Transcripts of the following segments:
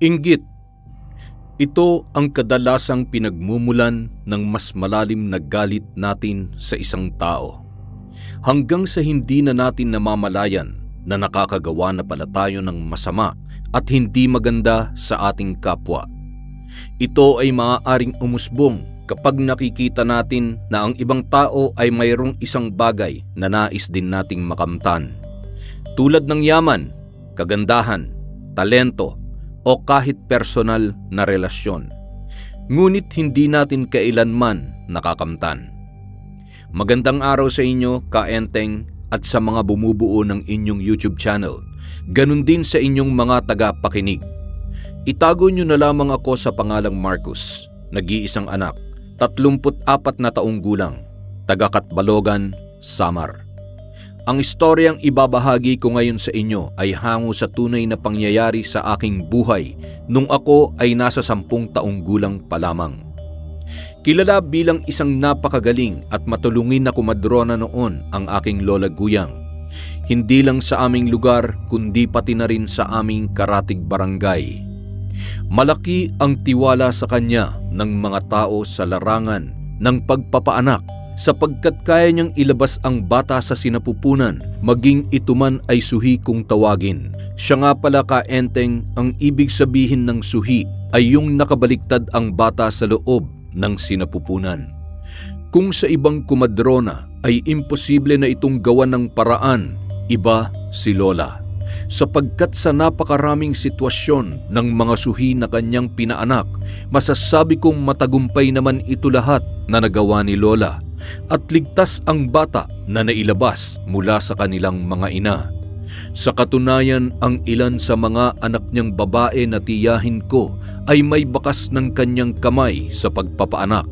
Inggit. Ito ang kadalasang pinagmumulan ng mas malalim na galit natin sa isang tao. Hanggang sa hindi na natin namamalayan na nakakagawa na pala tayo ng masama at hindi maganda sa ating kapwa. Ito ay maaaring umusbong kapag nakikita natin na ang ibang tao ay mayroong isang bagay na nais din nating makamtan. Tulad ng yaman, kagandahan, talento, o kahit personal na relasyon. Ngunit hindi natin kailanman nakakamtan. Magandang araw sa inyo, Kaenteng, at sa mga bumubuo ng inyong YouTube channel. Ganun din sa inyong mga tagapakinig. Itago nyo na lamang ako sa pangalang Marcus, nag-iisang anak, 34 na taong gulang, taga Katbalogan, Samar. Ang istoryang ibabahagi ko ngayon sa inyo ay hango sa tunay na pangyayari sa aking buhay nung ako ay nasa 10 taong gulang pa lamang. Kilala bilang isang napakagaling at matulungin na kumadrona noon ang aking lola Guyang. Hindi lang sa aming lugar kundi pati na rin sa aming karatig barangay. Malaki ang tiwala sa kanya ng mga tao sa larangan ng pagpapaanak, sapagkat kaya niyang ilabas ang bata sa sinapupunan, maging ito man ay suhi kung tawagin. Siya nga pala, Kaenteng, ang ibig sabihin ng suhi ay yung nakabaliktad ang bata sa loob ng sinapupunan. Kung sa ibang kumadrona ay imposible na itong gawan ng paraan, iba si Lola. Sapagkat sa napakaraming sitwasyon ng mga suhi na kanyang pinaanak, masasabi kong matagumpay naman ito lahat na nagawa ni Lola. At ligtas ang bata na nailabas mula sa kanilang mga ina. Sa katunayan, ang ilan sa mga anak niyang babae na tiyahin ko ay may bakas ng kanyang kamay sa pagpapaanak.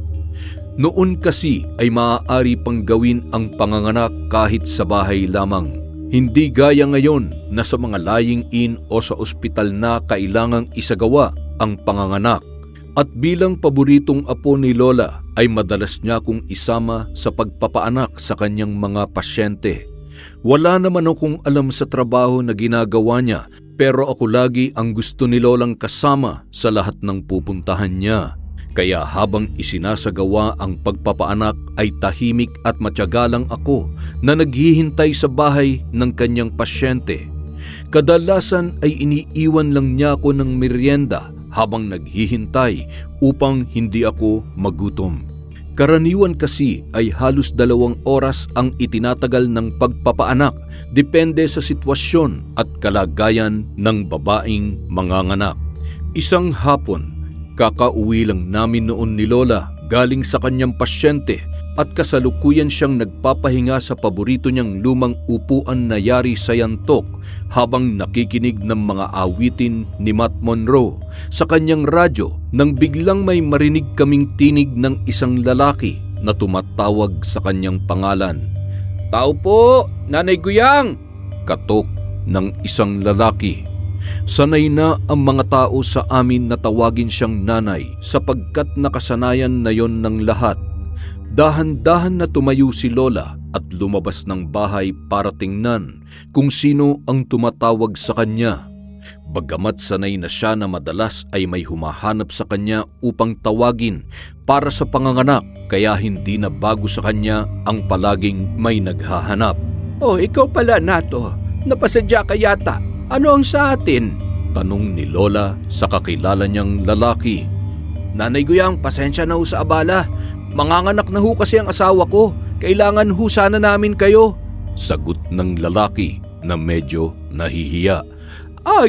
Noon kasi ay maaari pang gawin ang panganganak kahit sa bahay lamang. Hindi gaya ngayon na sa mga lying-in o sa ospital na kailangang isagawa ang panganganak. At bilang paboritong apo ni Lola ay madalas niya kong isama sa pagpapaanak sa kanyang mga pasyente. Wala naman akong alam sa trabaho na ginagawa niya, pero ako lagi ang gusto ni Lolang kasama sa lahat ng pupuntahan niya. Kaya habang isinasagawa ang pagpapaanak ay tahimik at matyaga lang ako na naghihintay sa bahay ng kanyang pasyente. Kadalasan ay iniiwan lang niya ako ng merienda habang naghihintay upang hindi ako magutom. Karaniwan kasi ay halos 2 oras ang itinatagal ng pagpapaanak, depende sa sitwasyon at kalagayan ng babaeng manganganak. Isang hapon, kakauwi lang namin noon ni Lola galing sa kanyang pasyente at kasalukuyan siyang nagpapahinga sa paborito niyang lumang upuan na yari sa yantok habang nakikinig ng mga awitin ni Matt Monroe sa kanyang radyo nang biglang may marinig kaming tinig ng isang lalaki na tumatawag sa kanyang pangalan. "Tao po, Nanay Guyang!" Katok ng isang lalaki. Sanay na ang mga tao sa amin na tawagin siyang nanay sapagkat nakasanayan na yon ng lahat. Dahan-dahan na tumayo si Lola at lumabas ng bahay para tingnan kung sino ang tumatawag sa kanya. Bagamat sanay na siya na madalas ay may humahanap sa kanya upang tawagin para sa panganganak, kaya hindi na bago sa kanya ang palaging may naghahanap. "Oh, ikaw pala, Nato. Napasadya ka yata. Ano ang sa atin?" tanong ni Lola sa kakilala niyang lalaki. "Nanay Guyang, pasensya na ho sa abala. Manganganak na ho kasi ang asawa ko. Kailangan ho sana namin kayo." Sagot ng lalaki na medyo nahihiya.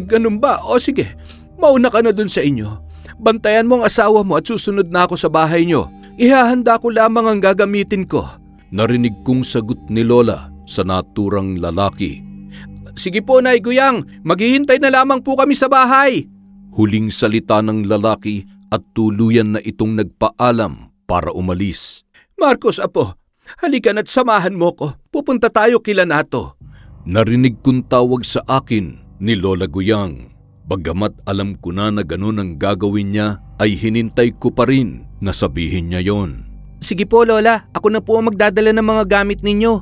Ganun ba? O sige, mauna ka na dun sa inyo. Bantayan mo ang asawa mo at susunod na ako sa bahay nyo. Ihahanda ko lamang ang gagamitin ko." Narinig kong sagot ni Lola sa naturang lalaki. "Sige po, Nay Guyang, maghihintay na lamang po kami sa bahay." Huling salita ng lalaki at tuluyan na itong nagpaalam para umalis. "Marcos, apo, halika na't samahan mo ko. Pupunta tayo kila Nato." Narinig kong tawag sa akin ni Lola Guyang. Bagamat alam ko na ganun ang gagawin niya, ay hinintay ko pa rin na sabihin niya yon. "Sige po, Lola, ako na po ang magdadala ng mga gamit ninyo."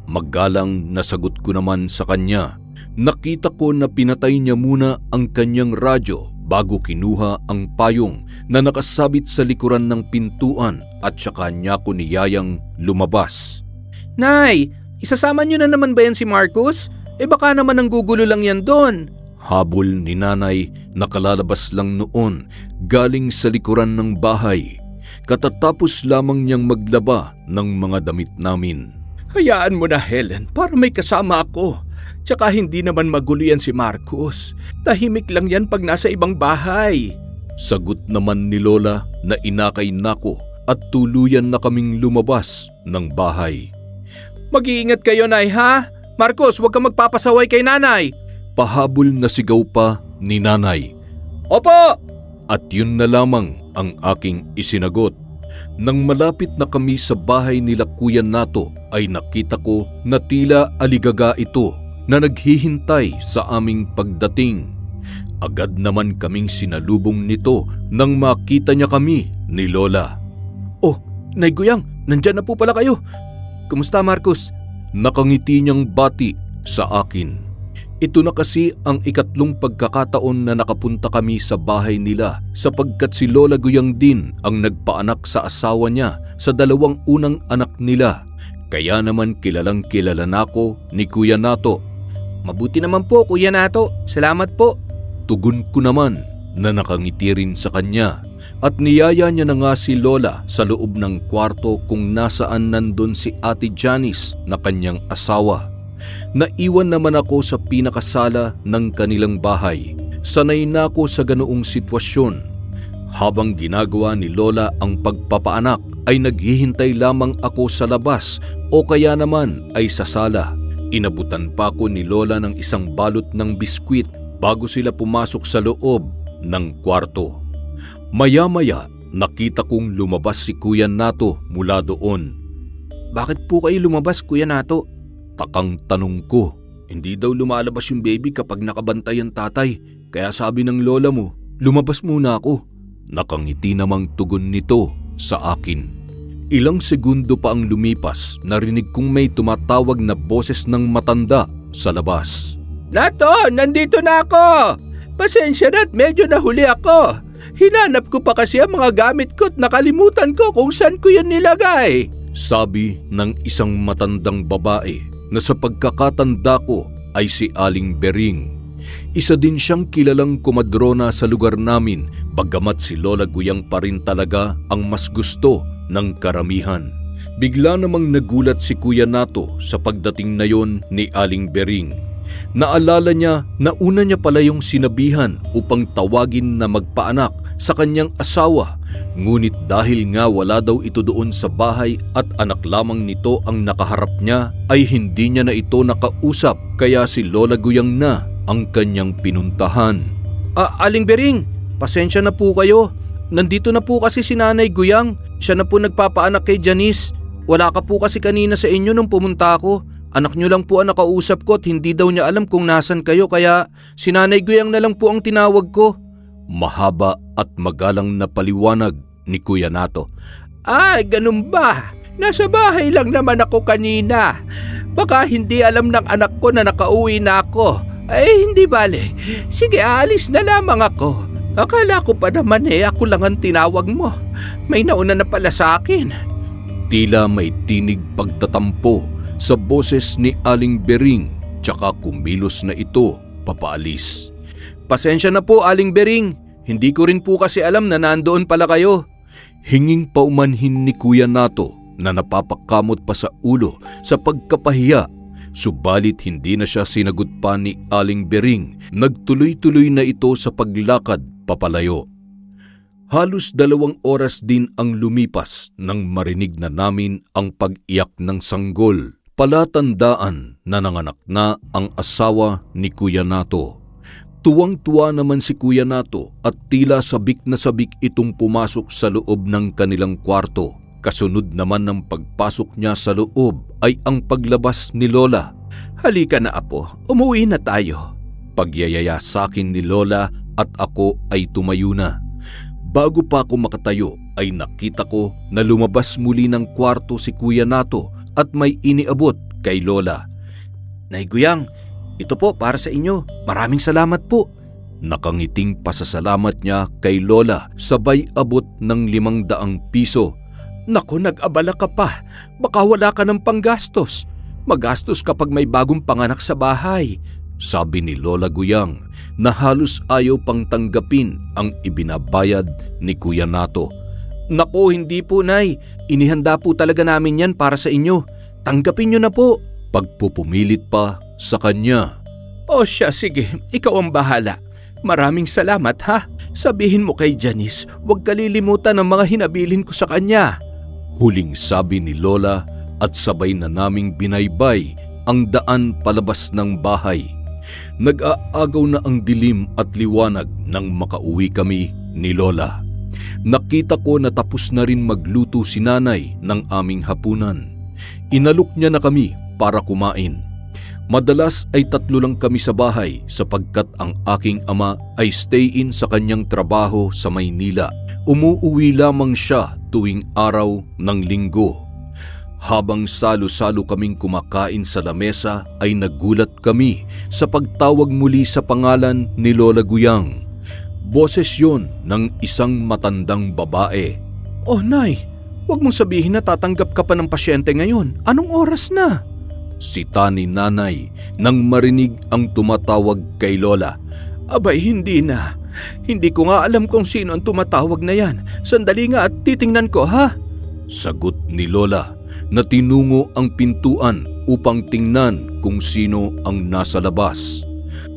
Magalang na sagot ko naman sa kanya. Nakita ko na pinatay niya muna ang kanyang radyo bago kinuha ang payong na nakasabit sa likuran ng pintuan at saka niya ko niyayang lumabas. Nay, isasama niyo na naman ba yan si Marcus? Baka naman ang gugulo lang yan doon. Habol ni nanay na kalalabas lang noon galing sa likuran ng bahay. Katatapos lamang niyang maglaba ng mga damit namin. Hayaan mo na, Helen, para may kasama ako. Tsaka hindi naman magulo yan si Marcus. Tahimik lang yan pag nasa ibang bahay. Sagot naman ni Lola na inakay nako at tuluyan na kaming lumabas ng bahay. Mag-iingat kayo, Nay, ha? Marcus, huwag kang magpapasaway kay nanay. Pahabol na sigaw pa ni nanay. Opo! At yun na lamang ang aking isinagot. Nang malapit na kami sa bahay nila Kuya Nato ay nakita ko na tila aligaga ito na naghihintay sa aming pagdating. Agad naman kaming sinalubong nito nang makita niya kami ni Lola. Oh, Nay Guyang, nandyan na po pala kayo. Kumusta, Marcus? Nakangiti niyang bati sa akin. Ito na kasi ang ikatlong pagkakataon na nakapunta kami sa bahay nila sapagkat si Lola Guyang din ang nagpaanak sa asawa niya sa dalawang unang anak nila. Kaya naman kilalang kilala nako ni Kuya Nato. Mabuti naman po, Kuya Nato. Salamat po. Tugon ko naman na nakangiti rin sa kanya at niyaya niya na nga si Lola sa loob ng kwarto kung nasaan nandun si Ate Janice na kanyang asawa. Naiwan naman ako sa pinakasala ng kanilang bahay. Sanay na ako sa ganoong sitwasyon. Habang ginagawa ni Lola ang pagpapaanak ay naghihintay lamang ako sa labas o kaya naman ay sa sala. Inabutan pa ako ni Lola ng isang balot ng biskwit bago sila pumasok sa loob ng kwarto. Maya-maya nakita kong lumabas si Kuya Nato mula doon. Bakit po kayo lumabas, Kuya Nato? Takang tanong ko. Hindi daw lumalabas yung baby kapag nakabantay ang tatay. Kaya sabi ng lola mo, lumabas muna ako. Nakangiti namang tugon nito sa akin. Ilang segundo pa ang lumipas, narinig kong may tumatawag na boses ng matanda sa labas. Nato, nandito na ako! Pasensya na at medyo nahuli ako. Hinanap ko pa kasi ang mga gamit ko at nakalimutan ko kung saan ko yun nilagay. Sabi ng isang matandang babae na sa pagkakatanda ko ay si Aling Bering. Isa din siyang kilalang kumadrona sa lugar namin bagamat si Lola Guyang pa rin talaga ang mas gusto ng karamihan. Bigla namang nagulat si Kuya Nato sa pagdating na yon ni Aling Bering. Naalala niya na una niya pala yung sinabihan upang tawagin na magpaanak sa kanyang asawa. Ngunit dahil nga wala daw ito doon sa bahay at anak lamang nito ang nakaharap niya ay hindi niya na ito nakausap kaya si Lola Guyang na ang kanyang pinuntahan. Aling Bering, pasensya na po kayo. Nandito na po kasi si Nanay Guyang. Siya na po nagpapaanak kay Janice. Wala ka po kasi kanina sa inyo nung pumunta ako. Anak niyo lang po ang nakausap ko at hindi daw niya alam kung nasan kayo kaya si Nanay Guyang na lang po ang tinawag ko. Mahaba at magalang na paliwanag ni Kuya Nato. Ay, ganun ba? Nasa bahay lang naman ako kanina. Baka hindi alam ng anak ko na nakauwi na ako. Ay, hindi bale. Sige, aalis na lamang ako. Akala ko pa naman ako lang ang tinawag mo. May nauna na pala sa akin. Tila may tinig pagtatampo sa boses ni Aling Bering tsaka kumilos na ito papaalis. Pasensya na po, Aling Bering. Hindi ko rin po kasi alam na nandoon pala kayo. Hinging paumanhin ni Kuya Nato na napapakamot pa sa ulo sa pagkapahiya. Subalit hindi na siya sinagot pa ni Aling Bering. Nagtuloy-tuloy na ito sa paglakad papalayo. Halos 2 oras din ang lumipas nang marinig na namin ang pag-iyak ng sanggol. Palatandaan na nanganak na ang asawa ni Kuya Nato. Tuwang-tuwa naman si Kuya Nato at tila sabik na sabik itong pumasok sa loob ng kanilang kwarto. Kasunod naman ng pagpasok niya sa loob ay ang paglabas ni Lola. Halika na apo, umuwi na tayo. Pagyayaya sa akin ni Lola at ako ay tumayo na. Bago pa ako makatayo ay nakita ko na lumabas muli ng kwarto si Kuya Nato at may iniabot kay Lola. Nay Guyang, ito po para sa inyo. Maraming salamat po. Nakangiting pasasalamat niya kay Lola sabay abot ng 500 piso. Naku, nag-abala ka pa. Baka wala ka ng panggastos. Magastos kapag may bagong panganak sa bahay. Sabi ni Lola Guyang na halos ayaw pang tanggapin ang ibinabayad ni Kuya Nato. Naku, hindi po, Nay. Inihanda po talaga namin yan para sa inyo. Tanggapin nyo na po. Pagpupumilit pa sa kanya. O siya, sige. Ikaw ang bahala. Maraming salamat, ha. Sabihin mo kay Janice, huwag kalilimutan ang mga hinabilin ko sa kanya. Huling sabi ni Lola at sabay na naming binaybay ang daan palabas ng bahay. Nag-aagaw na ang dilim at liwanag nang makauwi kami ni Lola. Nakita ko na tapos na rin magluto si Nanay ng aming hapunan. Inalok niya na kami para kumain. Madalas ay 3 lang kami sa bahay sapagkat ang aking ama ay stay-in sa kanyang trabaho sa Maynila. Umuuwi lamang siya tuwing araw ng linggo. Habang salo-salo kaming kumakain sa lamesa ay nagulat kami sa pagtawag muli sa pangalan ni Lola Guyang. Boses yon ng isang matandang babae. Oh, Nay, huwag mong sabihin na tatanggap ka pa ng pasyente ngayon. Anong oras na? Sita ni Nanay nang marinig ang tumatawag kay Lola. Abay, hindi na. Hindi ko nga alam kung sino ang tumatawag na yan. Sandali nga at titingnan ko, ha? Sagot ni Lola na tinungo ang pintuan upang tingnan kung sino ang nasa labas.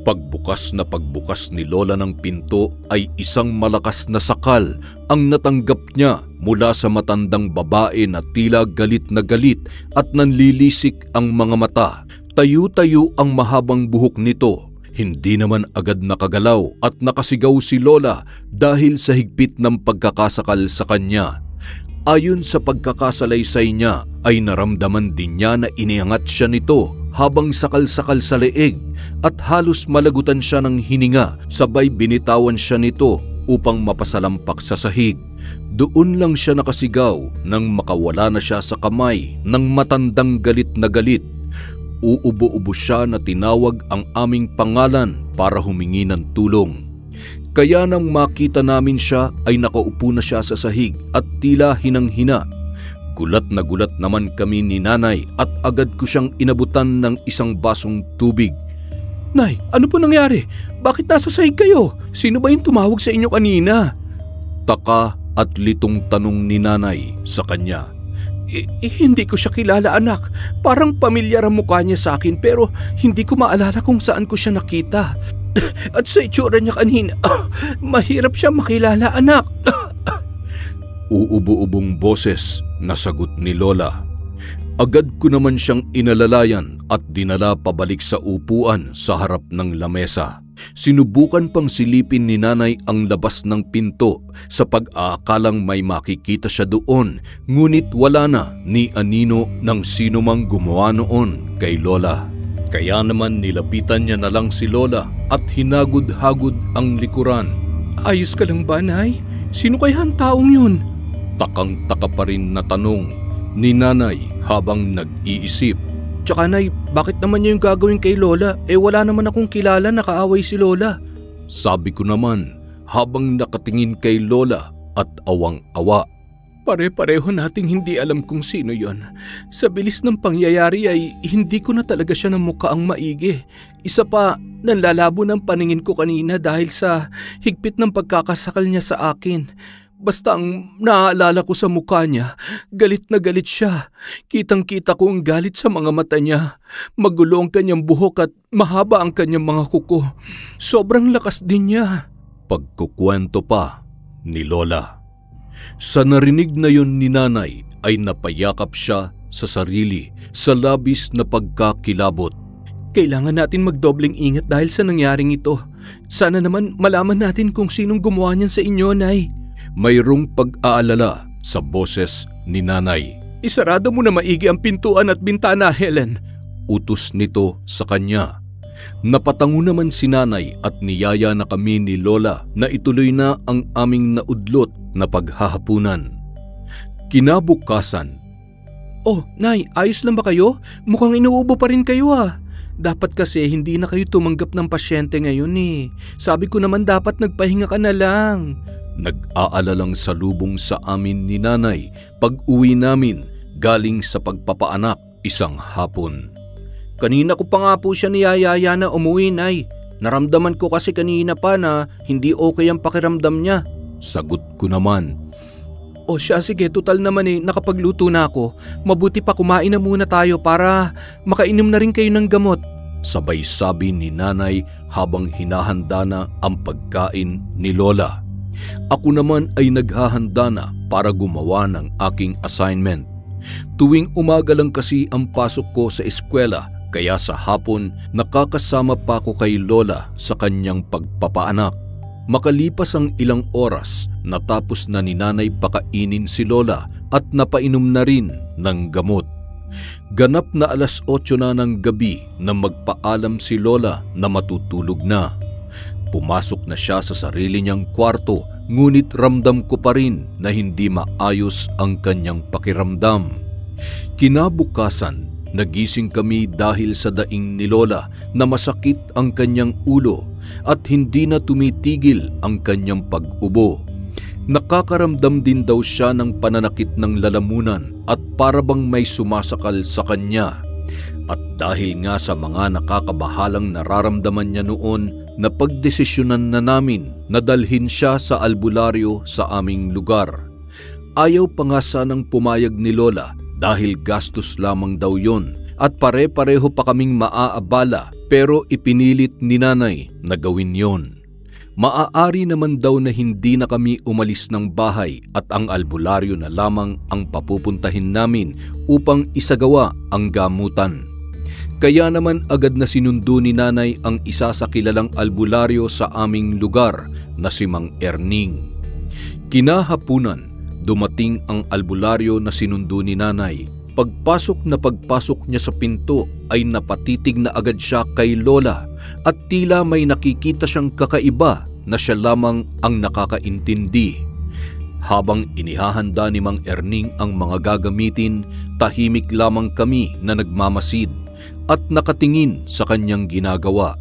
Pagbukas ni Lola ng pinto ay isang malakas na sakal ang natanggap niya mula sa matandang babae na tila galit na galit at nanlilisik ang mga mata. Tayo-tayo ang mahabang buhok nito. Hindi naman agad nakagalaw at nakasigaw si Lola dahil sa higpit ng pagkakasakal sa kanya. Ayon sa pagkakasalaysay niya ay naramdaman din niya na iniangat siya nito habang sakal-sakal sa leeg at halos malagutan siya ng hininga sabay binitawan siya nito upang mapasalampak sa sahig. Doon lang siya nakasigaw nang makawala na siya sa kamay ng matandang galit na galit. Uubo-ubo siya na tinawag ang aming pangalan para humingi ng tulong. Kaya nang makita namin siya ay nakaupo na siya sa sahig at tila hinang-hina. Gulat na gulat naman kami ni Nanay at agad ko siyang inabutan ng isang basong tubig. Nay, ano po nangyari? Bakit nasa sahig kayo? Sino ba yung tumawag sa inyo kanina? Taka at litong tanong ni Nanay sa kanya. Hindi ko siya kilala, anak. Parang pamilyar ang mukha niya sa akin pero hindi ko maalala kung saan ko siya nakita. At sa itsura niya kanina, mahirap siya makilala, anak. Uubo-ubong boses na sagot ni Lola. Agad ko naman siyang inalalayan at dinala pabalik sa upuan sa harap ng lamesa. Sinubukan pang silipin ni Nanay ang labas ng pinto sa pag-aakalang may makikita siya doon, ngunit wala na ni anino ng sino mang gumawa noon kay Lola. Kaya naman nilapitan niya na lang si Lola at hinagod-hagod ang likuran. Ayos ka lang ba, Nay? Sino kaya ang taong yun? Takang-taka pa rin na tanong ni Nanay habang nag-iisip. Tsaka, Nay, bakit naman niya yung gagawin kay Lola? Wala naman akong kilala na kaaway si Lola. Sabi ko naman habang nakatingin kay Lola at awang-awa. Pare-pareho nating hindi alam kung sino yon. Sa bilis ng pangyayari ay hindi ko na talaga siya ng mukhaang maigi. Isa pa, nanlalabo ng paningin ko kanina dahil sa higpit ng pagkakasakal niya sa akin. Basta ang naaalala ko sa mukha niya, galit na galit siya. Kitang-kita ko ang galit sa mga mata niya. Magulo ang kanyang buhok at mahaba ang kanyang mga kuko. Sobrang lakas din niya. Pagkukwento pa ni Lola. Sa narinig na yon ni Nanay ay napayakap siya sa sarili sa labis na pagkakilabot. Kailangan natin magdobling ingat dahil sa nangyaring ito. Sana naman malaman natin kung sinong gumawa niyan sa inyo, Nay. Mayroong pag-aalala sa boses ni Nanay. Isarado mo na maigi ang pintuan at bintana, Helen. Utos nito sa kanya. Napatango naman si Nanay at niyaya na kami ni Lola na ituloy na ang aming naudlot na paghahapunan. Kinabukasan. Oh, Nay, ayos lang ba kayo? Mukhang inuubo pa rin kayo, ah. Dapat kasi hindi na kayo tumanggap ng pasyente ngayon eh. Sabi ko naman dapat nagpahinga ka na lang. Nag-aalalang salubong sa amin ni nanay pag-uwi namin galing sa pagpapaanak isang hapon. Kanina ko pa nga po siya niyayaya na umuwi, Nay. Naramdaman ko kasi kanina pa na hindi okay ang pakiramdam niya. Sagot ko naman. O siya, sige, total naman eh, nakapagluto na ako. Mabuti pa kumain na muna tayo para makainom na rin kayo ng gamot. Sabay sabi ni nanay habang hinahanda na ang pagkain ni Lola. Ako naman ay naghahanda na para gumawa ng aking assignment. Tuwing umaga lang kasi ang pasok ko sa eskwela, kaya sa hapon nakakasama pa ako kay Lola sa kanyang pagpapaanak. Makalipas ang ilang oras, natapos na ni nanay pakainin si Lola at napainom na rin ng gamot. Ganap na 8:00 na ng gabi na magpaalam si Lola na matutulog na. Pumasok na siya sa sarili niyang kwarto, ngunit ramdam ko pa rin na hindi maayos ang kanyang pakiramdam. Kinabukasan, nagising kami dahil sa daing ni Lola na masakit ang kanyang ulo at hindi na tumitigil ang kanyang pag-ubo. Nakakaramdam din daw siya ng pananakit ng lalamunan at parabang may sumasakal sa kanya. At dahil nga sa mga nakakabahalang nararamdaman niya noon, napagdesisyonan na namin na dalhin siya sa albularyo sa aming lugar. Ayaw pa nga sanang pumayag ni Lola dahil gastos lamang daw yon at pare-pareho pa kaming maaabala, pero ipinilit ni nanay na gawin yon. Maaari naman daw na hindi na kami umalis ng bahay at ang albularyo na lamang ang papupuntahin namin upang isagawa ang gamutan. Kaya naman agad na sinundo ni nanay ang isa sa kilalang albularyo sa aming lugar na si Mang Erning. Kinahapunan, dumating ang albularyo na sinundo ni nanay. Pagpasok niya sa pinto ay napatitig na agad siya kay Lola at tila may nakikita siyang kakaiba na siya lamang ang nakakaintindi. Habang inihahanda ni Mang Erning ang mga gagamitin, tahimik lamang kami na nagmamasid at nakatingin sa kanyang ginagawa.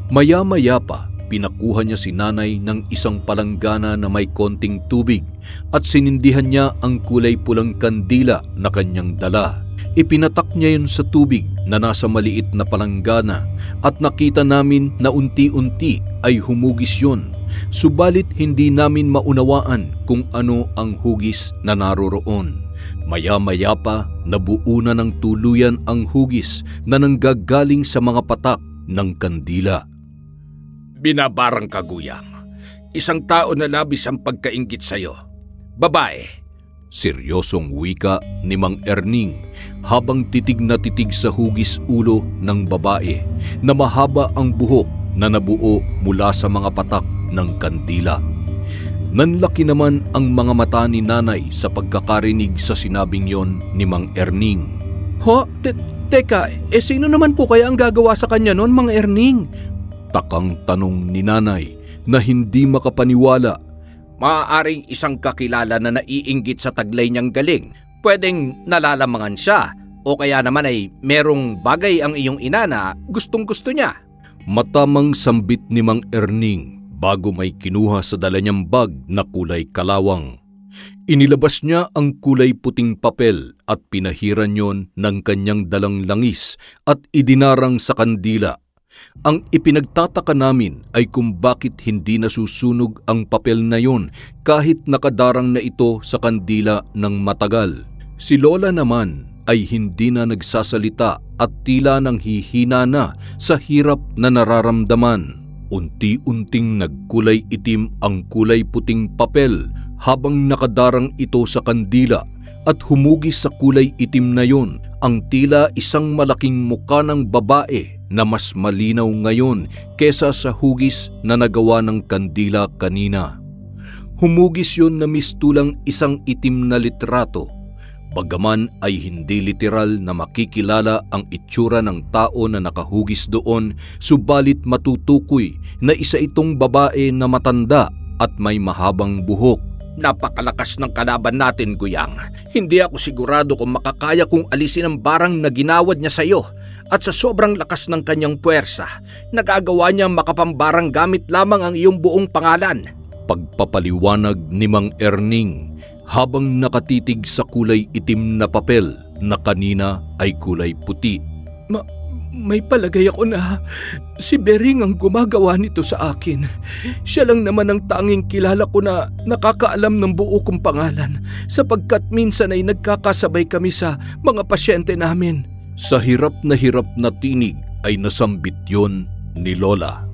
Maya-maya pa, pinakuha niya si nanay ng isang palanggana na may konting tubig at sinindihan niya ang kulay pulang kandila na kanyang dala. Ipinatak niya yun sa tubig na nasa maliit na palanggana at nakita namin na unti-unti ay humugis yun. Subalit hindi namin maunawaan kung ano ang hugis na naroroon. Maya-maya pa, nabuo na ng tuluyan ang hugis na nanggagaling sa mga patak ng kandila. Binabarang ka, Guyang. Isang tao na labis ang pagkainggit sa'yo. Babae. Seryosong wika ni Mang Erning habang titig na titig sa hugis ulo ng babae na mahaba ang buhok na nabuo mula sa mga patak ng kandila. Nanlaki naman ang mga mata ni nanay sa pagkakarinig sa sinabing yon ni Mang Erning. Ho? Teka, sino naman po kaya ang gagawa sa kanya noon, Mang Erning? Takang tanong ni nanay na hindi makapaniwala. Maaaring isang kakilala na naiinggit sa taglay niyang galing. Pwedeng nalalamangan siya o kaya naman ay merong bagay ang iyong ina na gustong-gusto niya. Matamang sambit ni Mang Erning bago may kinuha sa dala niyang bag na kulay kalawang. Inilabas niya ang kulay puting papel at pinahiran yon ng kanyang dalang langis at idinarang sa kandila. Ang ipinagtataka namin ay kung bakit hindi nasusunog ang papel na yon kahit nakadarang na ito sa kandila ng matagal. Si Lola naman ay hindi na nagsasalita at tila nang hihina na sa hirap na nararamdaman. Unti-unting nagkulay itim ang kulay puting papel habang nakadarang ito sa kandila at humugis sa kulay itim na yon ang tila isang malaking muka ng babae na mas malinaw ngayon kesa sa hugis na nagawa ng kandila kanina. Humugis yon na mistulang isang itim na litrato. Bagaman ay hindi literal na makikilala ang itsura ng tao na nakahugis doon, subalit matutukoy na isa itong babae na matanda at may mahabang buhok. Napakalakas ng kalaban natin, Guyang. Hindi ako sigurado kung makakaya kong alisin ang barang na ginawad niya sa'yo. At sa sobrang lakas ng kanyang puwersa, nagagawa niyang makapambarang gamit lamang ang iyong buong pangalan. Pagpapaliwanag ni Mang Erning habang nakatitig sa kulay itim na papel na kanina ay kulay puti. May palagay ako na si Bering ang gumagawa nito sa akin. Siya lang naman ang tanging kilala ko na nakakaalam ng buo kong pangalan, sapagkat minsan ay nagkakasabay kami sa mga pasyente namin. Sa hirap na tinig ay nasambit yon ni Lola.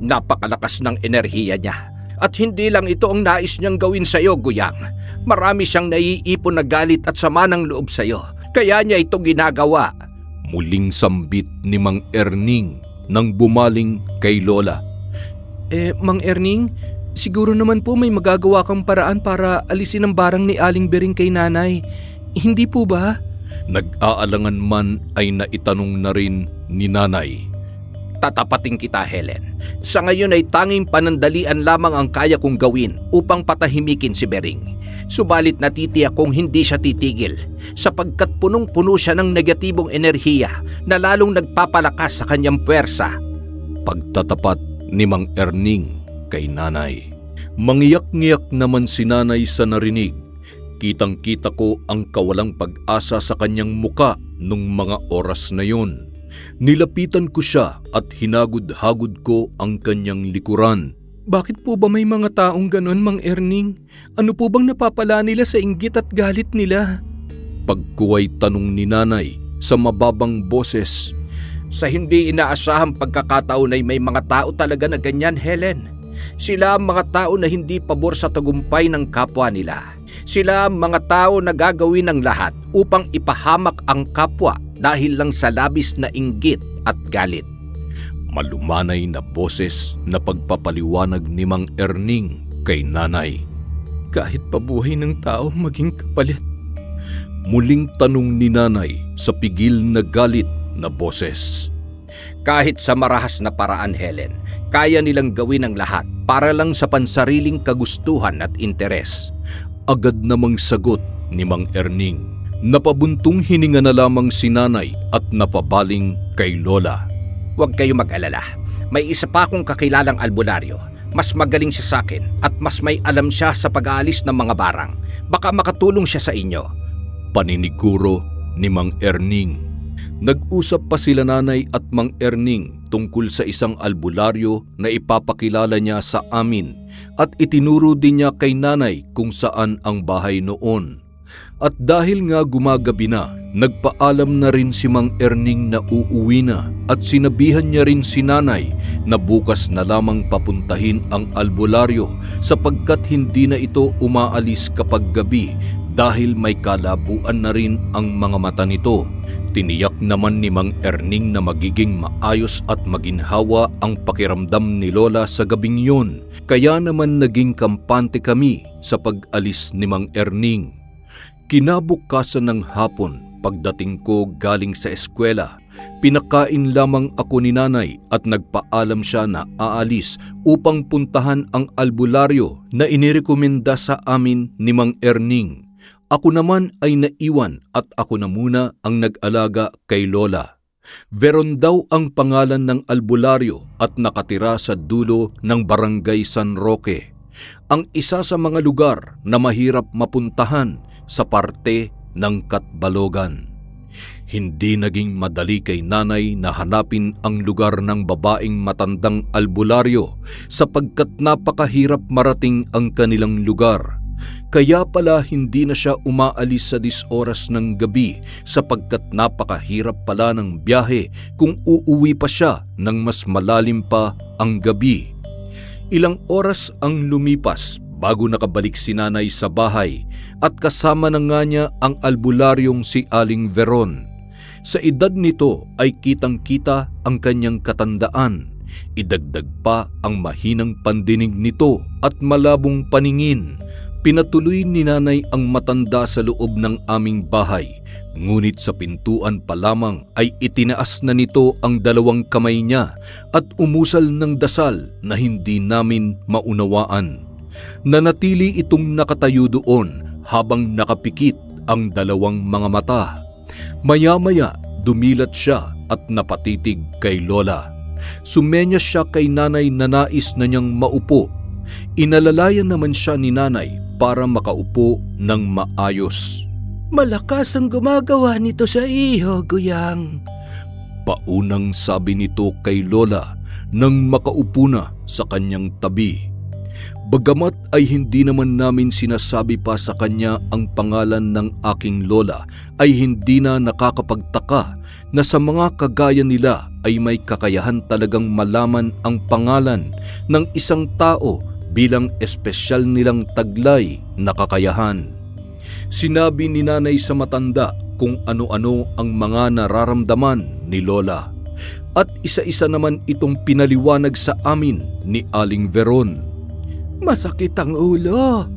Napakalakas ng enerhiya niya, at hindi lang ito ang nais niyang gawin sa iyo, Guyang. Marami siyang naiipon na galit at sama ng loob sa iyo, kaya niya ito ginagawa. Muling sambit ni Mang Erning nang bumaling kay Lola. Mang Erning, siguro naman po may magagawa kang paraan para alisin ang barang ni Aling Bering kay nanay. Hindi po ba? Nag-aalangan man ay naitanong na rin ni nanay. Tatapating kita, Helen. Sa ngayon ay tanging panandalian lamang ang kaya kong gawin upang patahimikin si Bering. Subalit natitiyak kong hindi siya titigil, sapagkat punong-puno siya ng negatibong enerhiya na lalong nagpapalakas sa kanyang puwersa. Pagtatapat ni Mang Erning kay nanay. Mangiyak-ngiyak naman si nanay sa narinig. Kitang-kita ko ang kawalang pag-asa sa kanyang muka nung mga oras na yun. Nilapitan ko siya at hinagod-hagod ko ang kanyang likuran. Bakit po ba may mga taong ganon, Mang Erning? Ano po bang napapala nila sa inggit at galit nila? Pagkuway tanong ni nanay sa mababang boses. Sa hindi inaasahang pagkakataon ay may mga tao talaga na ganyan, Helen. Sila ang mga tao na hindi pabor sa tagumpay ng kapwa nila. Sila ang mga tao na gagawin ng lahat upang ipahamak ang kapwa dahil lang sa labis na inggit at galit. Malumanay na boses na pagpapaliwanag ni Mang Erning kay nanay. Kahit pabuhay ng tao maging kapalit. Muling tanong ni nanay sa pigil na galit na boses. Kahit sa marahas na paraan, Helen, kaya nilang gawin ang lahat para lang sa pansariling kagustuhan at interes. Agad namang sagot ni Mang Erning. Napabuntong hininga na lamang si nanay at napabaling kay Lola. Huwag kayo mag-alala. May isa pa akong kakilalang albularyo. Mas magaling siya sa akin at mas may alam siya sa pag-aalis ng mga barang. Baka makatulong siya sa inyo. Paniniguro ni Mang Erning. Nag-usap pa sila nanay at Mang Erning tungkol sa isang albularyo na ipapakilala niya sa amin at itinuro din niya kay nanay kung saan ang bahay noon. At dahil nga gumagabi na, nagpaalam na rin si Mang Erning na uuwi na at sinabihan niya rin si nanay na bukas na lamang papuntahin ang albularyo sapagkat hindi na ito umaalis kapag gabi dahil may kalabuan na rin ang mga mata nito. Tiniyak naman ni Mang Erning na magiging maayos at maginhawa ang pakiramdam ni Lola sa gabing yun, kaya naman naging kampante kami sa pag-alis ni Mang Erning. Kinabukasan ng hapon, pagdating ko galing sa eskwela, pinakain lamang ako ni nanay at nagpaalam siya na aalis upang puntahan ang albularyo na inirekomenda sa amin ni Mang Erning. Ako naman ay naiwan at ako na muna ang nag-alaga kay Lola. Veron daw ang pangalan ng albularyo at nakatira sa dulo ng Barangay San Roque, ang isa sa mga lugar na mahirap mapuntahan sa parte ng Katbalogan. Hindi naging madali kay nanay na hanapin ang lugar ng babaeng matandang albularyo sapagkat napakahirap marating ang kanilang lugar. Kaya pala hindi na siya umaalis sa 10 oras ng gabi sapagkat napakahirap pala ng biyahe kung uuwi pa siya ng mas malalim pa ang gabi. Ilang oras ang lumipas bago nakabalik si nanay sa bahay at kasama na nga niya ang albularyong si Aling Veron. Sa edad nito ay kitang-kita ang kanyang katandaan. Idagdag pa ang mahinang pandinig nito at malabong paningin. Pinatuloy ni nanay ang matanda sa loob ng aming bahay, ngunit sa pintuan pa lamang ay itinaas na nito ang 2 kamay niya at umusal ng dasal na hindi namin maunawaan. Nanatili itong nakatayo doon habang nakapikit ang 2 mga mata. Maya-maya Dumilat siya at napatitig kay Lola. Sumenya siya kay nanay na nais na niyang maupo. Inalalayan naman siya ni nanay para makaupo ng maayos. Malakas ang gumagawa nito sa iyo, Guyang. Paunang sabi nito kay Lola nang makaupo na sa kanyang tabi. Bagamat ay hindi naman namin sinasabi pa sa kanya ang pangalan ng aking lola, ay hindi na nakakapagtaka na sa mga kagaya nila ay may kakayahan talagang malaman ang pangalan ng isang tao bilang espesyal nilang taglay na kakayahan. Sinabi ni nanay sa matanda kung ano-ano ang mga nararamdaman ni Lola. At isa-isa naman itong pinaliwanag sa amin ni Aling Veron. Masakit ang ulo.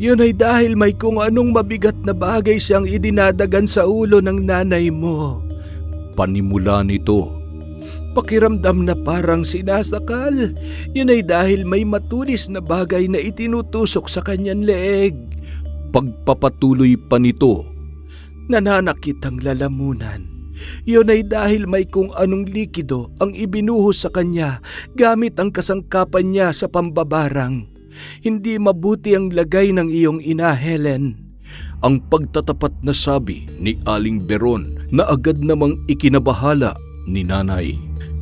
Yun ay dahil may kung anong mabigat na bagay siyang idinadagan sa ulo ng nanay mo. Panimula nito. Pakiramdam na parang sinasakal. Yun ay dahil may matulis na bagay na itinutusok sa kanyang leeg. Pagpapatuloy pa nito. Nananakit ang lalamunan. Yun ay dahil may kung anong likido ang ibinuhos sa kanya gamit ang kasangkapan niya sa pambabarang. Hindi mabuti ang lagay ng iyong ina, Helen. Ang pagtatapat na sabi ni Aling Veron na agad namang ikinabahala ni nanay.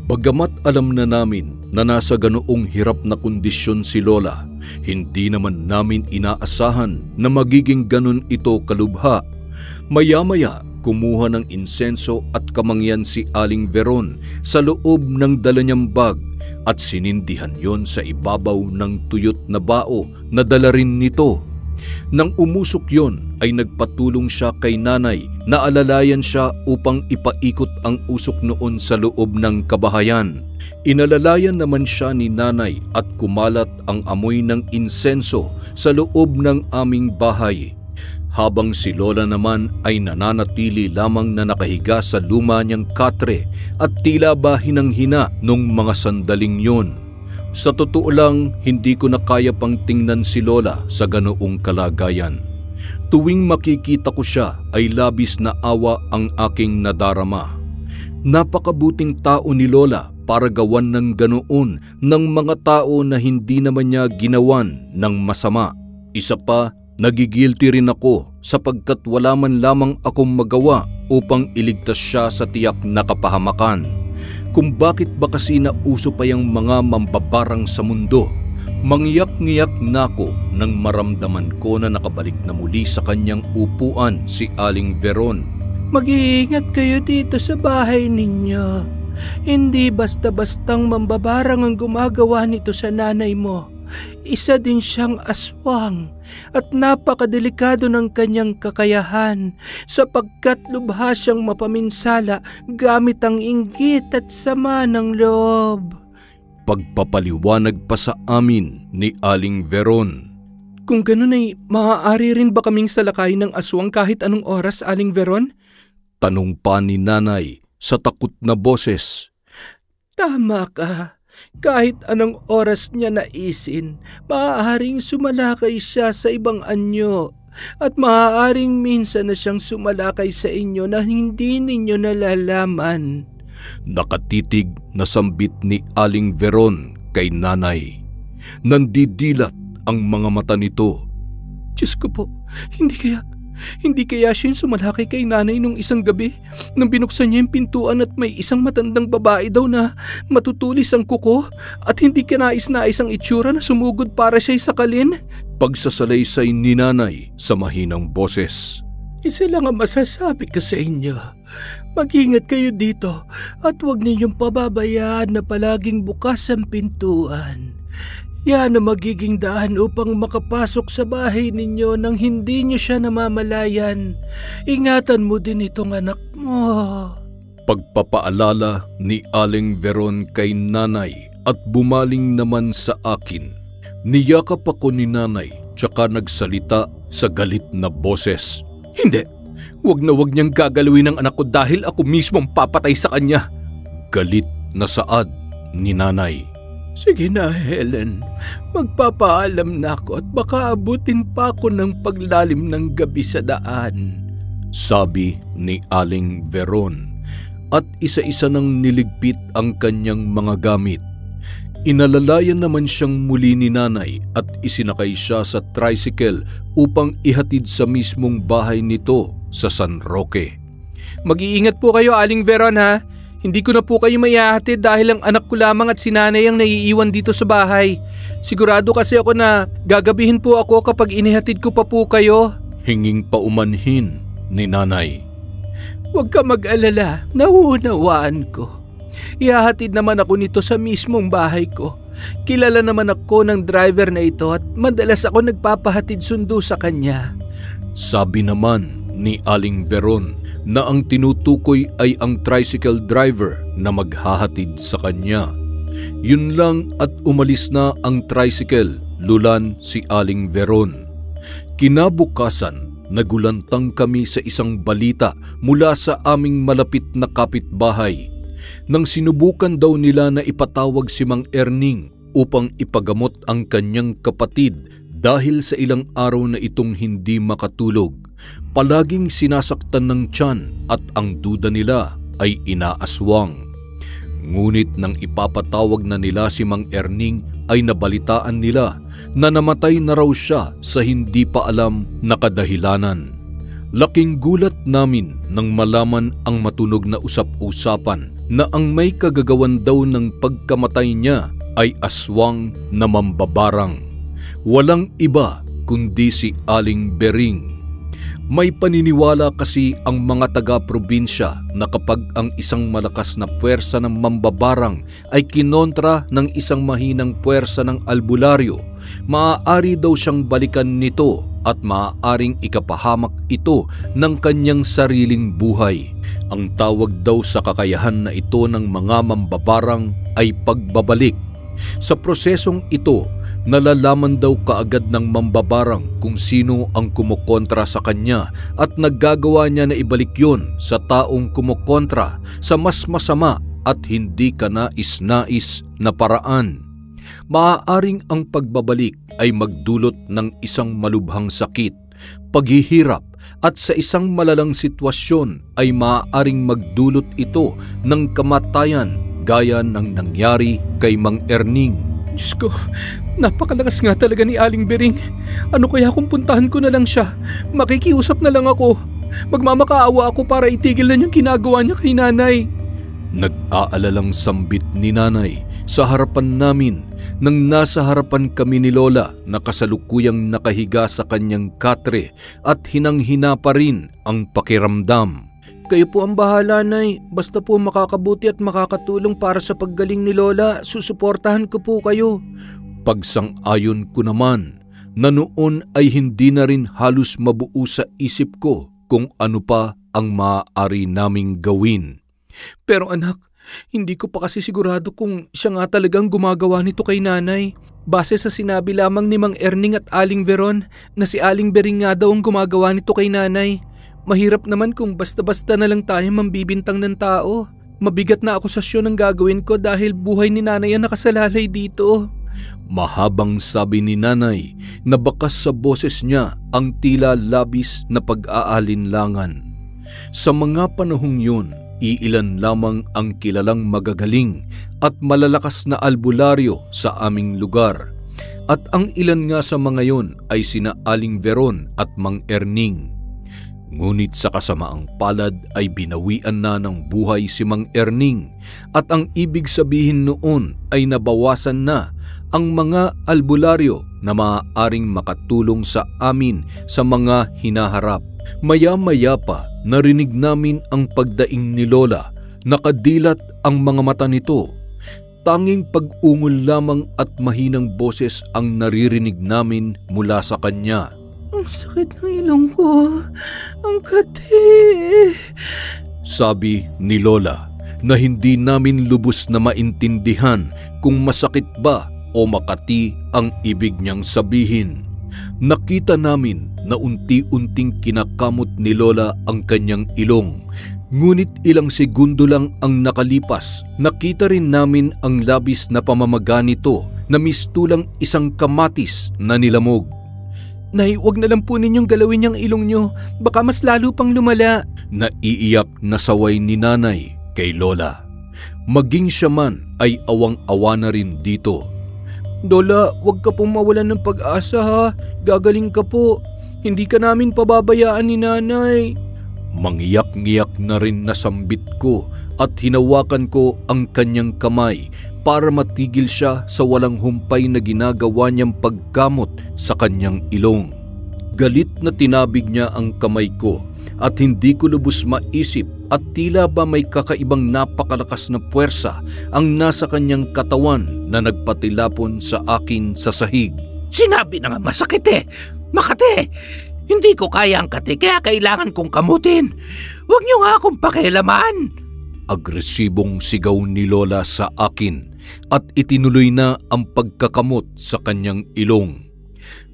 Bagamat alam na namin na nasa ganoong hirap na kondisyon si Lola, hindi naman namin inaasahan na magiging ganon ito kalubha. Maya-maya, kumuha ng insenso at kamangyan si Aling Veron sa loob ng dala niyang bag at sinindihan yon sa ibabaw ng tuyot na bao na dala rin nito. Nang umusok yon ay nagpatulong siya kay nanay na alalayan siya upang ipaikot ang usok noon sa loob ng kabahayan. Inalalayan naman siya ni nanay at kumalat ang amoy ng insenso sa loob ng aming bahay. Habang si Lola naman ay nananatili lamang na nakahiga sa luma niyang katre at tila ba hinang-hina nung mga sandaling yon. Sa totoo lang, hindi ko na kaya pang tingnan si Lola sa ganoong kalagayan. Tuwing makikita ko siya ay labis na awa ang aking nadarama. Napakabuting tao ni Lola para gawan ng ganoon ng mga tao na hindi naman niya ginawan ng masama. Isa pa, nagigilty rin ako sapagkat wala man lamang akong magawa upang iligtas siya sa tiyak na kapahamakan. Kung bakit ba kasi nauso pa yung mga mambabarang sa mundo. Mangyak-ngiyak na ako nang maramdaman ko na nakabalik na muli sa kanyang upuan si Aling Veron. Mag-iingat kayo dito sa bahay ninyo. Hindi basta-bastang mambabarang ang gumagawa nito sa nanay mo. Isa din siyang aswang at napakadelikado ng kanyang kakayahan sapagkat lubha siyang mapaminsala gamit ang inggit at sama ng loob. Pagpapaliwanag pa sa amin ni Aling Veron. Kung ganun ay maaari rin ba kaming salakay ng aswang kahit anong oras, Aling Veron? Tanong pa ni nanay sa takot na boses. Tama ka. Kahit anong oras niya naisin, maaaring sumalakay siya sa ibang anyo at maaaring minsan na siyang sumalakay sa inyo na hindi ninyo nalalaman. Nakatitig na sambit ni Aling Veron kay nanay. Nandidilat ang mga mata nito. Diyos ko po, hindi kaya siya yung sumalakay kay nanay nung isang gabi nang binuksan niya yung pintuan at may isang matandang babae daw na matutulis ang kuko at hindi kanais-nais ang itsura na sumugod para siya'y sakalin? Pagsasalaysay ni nanay sa mahinang boses. Isa lang ang masasabi ko sa inyo. Mag-ingat kayo dito at huwag ninyong pababayaan na palaging bukas ang pintuan. Yan ang magiging daan upang makapasok sa bahay ninyo nang hindi nyo siya namamalayan. Ingatan mo din itong anak mo. Pagpapaalala ni Aling Veron kay nanay at bumaling naman sa akin. Niyakap ako ni nanay tsaka nagsalita sa galit na boses. Hindi! Huwag na huwag niyang gagalawin ang anak ko dahil ako mismo ang papatay sa kanya. Galit na saad ni nanay. Sige na, Helen. Magpapaalam na ako at baka abutin pa ako ng paglalim ng gabi sa daan. Sabi ni Aling Veron. at isa-isa nang niligpit ang kanyang mga gamit. Inalalayan naman siyang muli ni nanay at isinakay siya sa tricycle upang ihatid sa mismong bahay nito sa San Roque. Mag-iingat po kayo, Aling Veron, ha? Hindi ko na po kayo maihahatid dahil ang anak ko lamang at si nanay ang naiiwan dito sa bahay. Sigurado kasi ako na gagabihin po ako kapag inihatid ko pa po kayo. Hinging paumanhin ni nanay. Huwag ka mag-alala, nauunawaan ko. Ihahatid naman ako nito sa mismong bahay ko. Kilala naman ako ng driver na ito at madalas ako nagpapahatid sundo sa kanya. Sabi naman ni Aling Veron na ang tinutukoy ay ang tricycle driver na maghahatid sa kanya. Yun lang at umalis na ang tricycle, lulan si Aling Veron. Kinabukasan, nagulantang kami sa isang balita mula sa aming malapit na kapitbahay. Nang sinubukan daw nila na ipatawag si Mang Erning upang ipagamot ang kanyang kapatid dahil sa ilang araw na itong hindi makatulog, palaging sinasaktan ng tiyan at ang duda nila ay inaaswang. Ngunit nang ipapatawag na nila si Mang Erning ay nabalitaan nila na namatay na raw siya sa hindi pa alam na kadahilanan. Laking gulat namin nang malaman ang matunog na usap-usapan na ang may kagagawan daw ng pagkamatay niya ay aswang na mambabarang. Walang iba kundi si Aling Bering. May paniniwala kasi ang mga taga-probinsya na kapag ang isang malakas na puwersa ng mambabarang ay kinontra ng isang mahinang puwersa ng albularyo, maaari daw siyang balikan nito at maaaring ikapahamak ito ng kanyang sariling buhay. Ang tawag daw sa kakayahan na ito ng mga mambabarang ay pagbabalik. Sa prosesong ito, nalalaman daw kaagad ng mambabarang kung sino ang kumukontra sa kanya at naggagawa niya na ibalik yon sa taong kumukontra sa mas masama at hindi kanais-nais na paraan. Maaaring ang pagbabalik ay magdulot ng isang malubhang sakit, paghihirap at sa isang malalang sitwasyon ay maaaring magdulot ito ng kamatayan gaya ng nangyari kay Mang Erning. Diyos ko, napakalakas nga talaga ni Aling Bering. Ano kaya kung puntahan ko na lang siya? Makikiusap na lang ako. Magmamakaawa ako para itigil na niyang ginagawa niya kay nanay. Nag-aalalang sambit ni nanay sa harapan namin nang nasa harapan kami ni Lola na kasalukuyang nakahiga sa kanyang katre at hinang-hina pa rin ang pakiramdam. Kayo po ang bahala, Nay. Basta po makakabuti at makakatulong para sa paggaling ni Lola, susuportahan ko po kayo. Pagsang-ayon ko naman na noon ay hindi na rin halos mabuo sa isip ko kung ano pa ang maaari naming gawin. Pero anak, hindi ko pa kasi sigurado kung siya nga talagang gumagawa nito kay nanay. Base sa sinabi lamang ni Mang Erning at Aling Veron na si Aling Bering nga daw ang gumagawa nito kay nanay. Mahirap naman kung basta-basta na lang tayo mambibintang ng tao. Mabigat na akusasyon ang gagawin ko dahil buhay ni nanay ang nakasalalay dito. Mahabang sabi ni nanay na bakas sa boses niya ang tila labis na pag-aalinlangan. Sa mga panahong yun, iilan lamang ang kilalang magagaling at malalakas na albularyo sa aming lugar. At ang ilan nga sa mga yon ay sina Aling Veron at Mang Erning. Ngunit sa kasamaang palad ay binawian na ng buhay si Mang Erning at ang ibig sabihin noon ay nabawasan na ang mga albularyo na maaaring makatulong sa amin sa mga hinaharap. Maya-maya pa narinig namin ang pagdaing ni Lola. Nakadilat ang mga mata nito. Tanging pag-ungol lamang at mahinang boses ang naririnig namin mula sa kanya. Ang sakit ng ilong ko. Ang kati. Sabi ni Lola na hindi namin lubos na maintindihan kung masakit ba o makati ang ibig niyang sabihin. Nakita namin na unti-unting kinakamot ni Lola ang kanyang ilong. Ngunit ilang segundo lang ang nakalipas, nakita rin namin ang labis na pamamaga nito na mistulang isang kamatis na nilamog. Nay, wag na lang po ninyong galawin yung ilong nyo. Baka mas lalo pang lumala. Naiiyak na saway ni nanay. kay Lola. Maging siya man ay awang-awa na rin dito. Lola, huwag ka pong mawalan ng pag-asa ha. Gagaling ka po. Hindi ka namin pababayaan ni Nanay. Mangiyak-ngiyak na rin nasambit ko at hinawakan ko ang kanyang kamay para matigil siya sa walang humpay na ginagawa niyang pagkamot sa kanyang ilong. Galit na tinabig niya ang kamay ko at hindi ko lubos maisip at tila ba may kakaibang napakalakas na puwersa ang nasa kanyang katawan na nagpatilapon sa akin sa sahig. Sinabi na nga masakit eh. Makate! Hindi ko kaya ang kate kaya kailangan kong kamutin. Huwag niyo nga akong pakialaman. Agresibong sigaw ni Lola sa akin at itinuloy na ang pagkakamot sa kanyang ilong.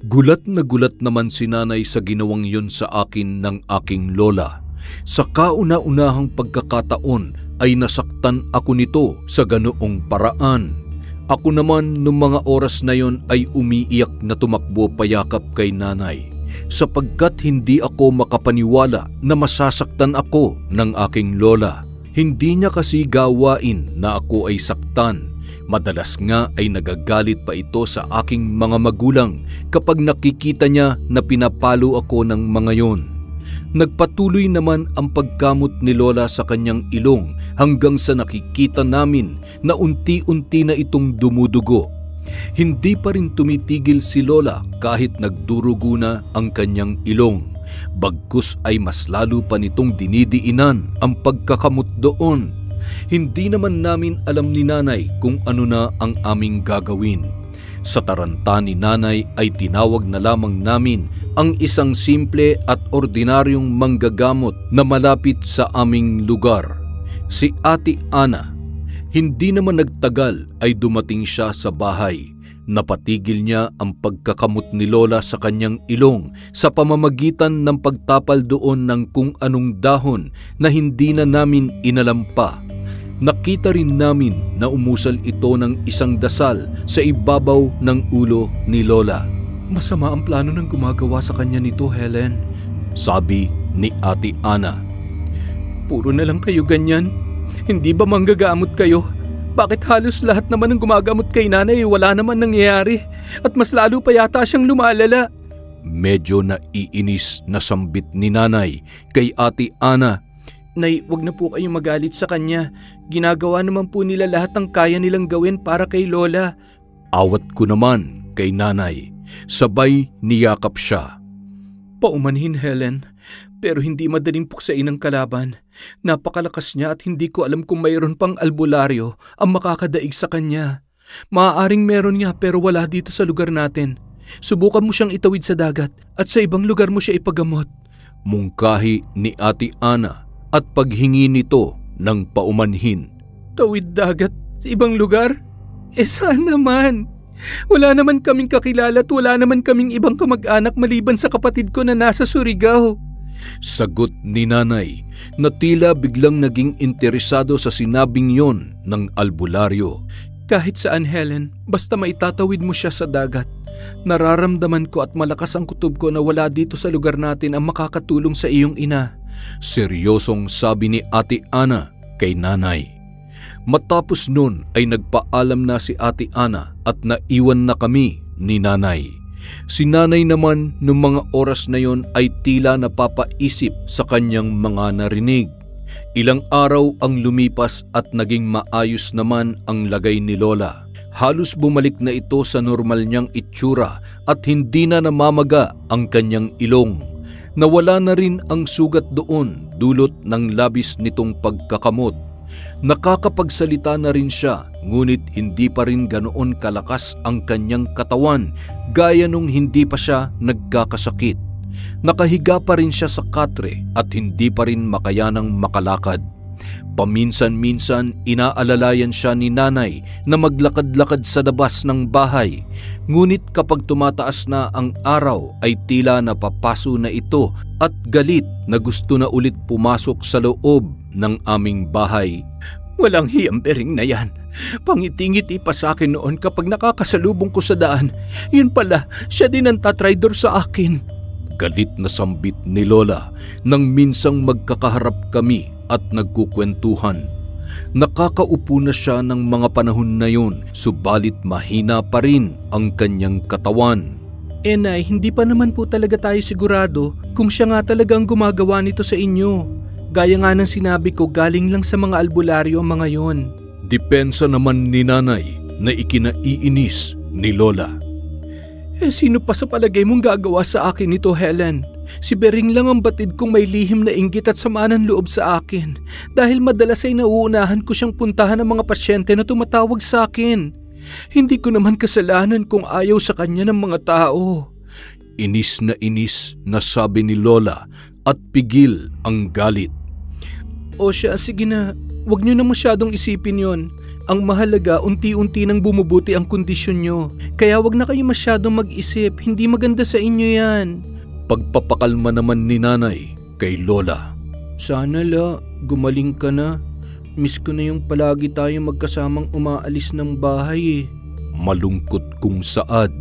Gulat na gulat naman si Nanay sa ginawang yun sa akin ng aking lola. Sa kauna-unahang pagkakataon ay nasaktan ako nito sa ganoong paraan. Ako naman nung mga oras na yon ay umiiyak na tumakbo payakap kay Nanay sapagkat hindi ako makapaniwala na masasaktan ako ng aking lola. Hindi niya kasi gawain na ako ay saktan. Madalas nga ay nagagalit pa ito sa aking mga magulang kapag nakikita niya na pinapalo ako ng mga yon. Nagpatuloy naman ang pagkamot ni Lola sa kanyang ilong hanggang sa nakikita namin na unti-unti na itong dumudugo. Hindi pa rin tumitigil si Lola kahit nagdurugo na ang kanyang ilong. Bagkus ay mas lalo pa nitong dinidiinan ang pagkakamot doon. Hindi naman namin alam ni Nanay kung ano na ang aming gagawin. Sa taranta ni Nanay ay tinawag na lamang namin ang isang simple at ordinaryong manggagamot na malapit sa aming lugar, si Ate Ana. Hindi naman nagtagal ay dumating siya sa bahay. Napatigil niya ang pagkakamot ni Lola sa kanyang ilong sa pamamagitan ng pagtapal doon ng kung anong dahon na hindi na namin inalam pa. Nakita rin namin na umusal ito ng isang dasal sa ibabaw ng ulo ni Lola. Masama ang plano ng gumagawa sa kanya nito, Helen. Sabi ni Ate Ana. Puro na lang kayo ganyan. Hindi ba manggagamot kayo? Bakit halos lahat naman ng gumagamot kay Nanay wala naman nangyayari? At mas lalo pa yata siyang lumalala. Medyo naiinis na sambit ni Nanay kay Ate Ana. Nay, wag na po kayong magalit sa kanya. Ginagawa naman po nila lahat ng kaya nilang gawin para kay Lola. Awat ko naman kay Nanay. Sabay niyakap siya. Paumanhin, Helen. Pero hindi madaling puksain ang kalaban. Napakalakas niya at hindi ko alam kung mayroon pang albularyo ang makakadaig sa kanya. Maaaring meron niya pero wala dito sa lugar natin. Subukan mo siyang itawid sa dagat at sa ibang lugar mo siya ipagamot. Mungkahi ni Ate Ana at paghingi nito ng paumanhin. Tawid dagat sa ibang lugar? Saan naman? Wala naman kaming kakilala at wala naman kaming ibang kamag-anak maliban sa kapatid ko na nasa Surigao. Sagot ni Nanay na tila biglang naging interesado sa sinabing yon ng albularyo. Kahit saan, Helen, basta maitatawid mo siya sa dagat. Nararamdaman ko at malakas ang kutob ko na wala dito sa lugar natin ang makakatulong sa iyong ina. Seryosong sabi ni Ate Ana kay Nanay. Matapos nun ay nagpaalam na si Ate Ana at naiwan na kami ni Nanay. Si Nanay naman noong mga oras na yon ay tila napapaisip sa kanyang mga narinig. Ilang araw ang lumipas at naging maayos naman ang lagay ni Lola. Halos bumalik na ito sa normal niyang itsura at hindi na namamaga ang kanyang ilong. Nawala na rin ang sugat doon dulot ng labis nitong pagkakamot. Nakakapagsalita na rin siya, ngunit hindi pa rin ganoon kalakas ang kanyang katawan gaya nung hindi pa siya nagkakasakit. Nakahiga pa rin siya sa katre at hindi pa rin makayanang makalakad. Paminsan-minsan inaalalayan siya ni Nanay na maglakad-lakad sa labas ng bahay. Ngunit kapag tumataas na ang araw ay tila napapaso na ito at galit na gusto na ulit pumasok sa loob ng aming bahay. Walang hiyambering na yan. Pangitingiti pa sa akin noon kapag nakakasalubong ko sa daan. Yun pala, siya din ang tatraydor sa akin. Galit na sambit ni Lola nang minsang magkakaharap kami at nagkukwentuhan. Nakakaupo na siya ng mga panahon na yun, subalit mahina pa rin ang kanyang katawan. Nay, hindi pa naman po talaga tayo sigurado kung siya nga talagang gumagawa nito sa inyo. Gaya nga ng sinabi ko, galing lang sa mga albularyo ang mga yon. Depensa naman ni nanay na ikinaiinis ni Lola. Sino pa sa palagay mong gagawa sa akin ito, Helen? Si Bering lang ang batid kong may lihim na inggit at sama ng loob sa akin. Dahil madalas ay nauunahan ko siyang puntahan ng mga pasyente na tumatawag sa akin. Hindi ko naman kasalanan kung ayaw sa kanya ng mga tao. Inis na sabi ni Lola at pigil ang galit. O siya, sige na. Huwag niyo na masyadong isipin yon. Ang mahalaga, unti-unti nang bumubuti ang kondisyon niyo. Kaya wag na kayo masyadong mag-isip. Hindi maganda sa inyo yan. Pagpapakalma naman ni nanay kay Lola. Sana la, gumaling ka na. Miss ko na yung palagi tayo magkasamang umaalis ng bahay eh. Malungkot kung saad.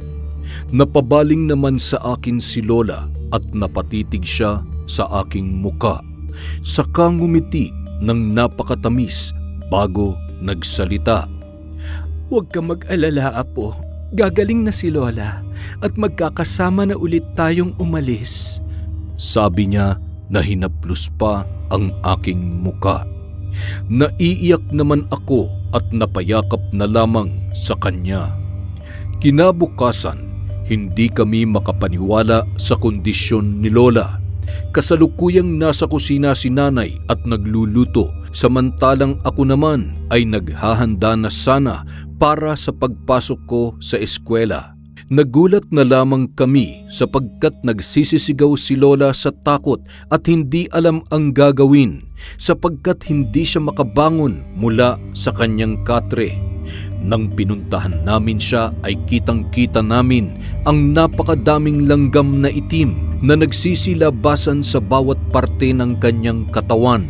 Napabaling naman sa akin si Lola at napatitig siya sa aking muka. Saka ngumiti ng napakatamis bago nagsalita. Huwag ka mag-alala, Apo. Gagaling na si Lola at magkakasama na ulit tayong umalis. Sabi niya na hinaplos pa ang aking muka. Naiiyak naman ako at napayakap na lamang sa kanya. Kinabukasan, hindi kami makapaniwala sa kondisyon ni Lola. Kasalukuyang nasa kusina si nanay at nagluluto, samantalang ako naman ay naghahanda na sana para sa pagpasok ko sa eskwela. Nagulat na lamang kami sapagkat nagsisisigaw si Lola sa takot at hindi alam ang gagawin sapagkat hindi siya makabangon mula sa kanyang katre. Nang pinuntahan namin siya ay kitang-kita namin ang napakadaming langgam na itim na nagsisilabasan sa bawat parte ng kanyang katawan.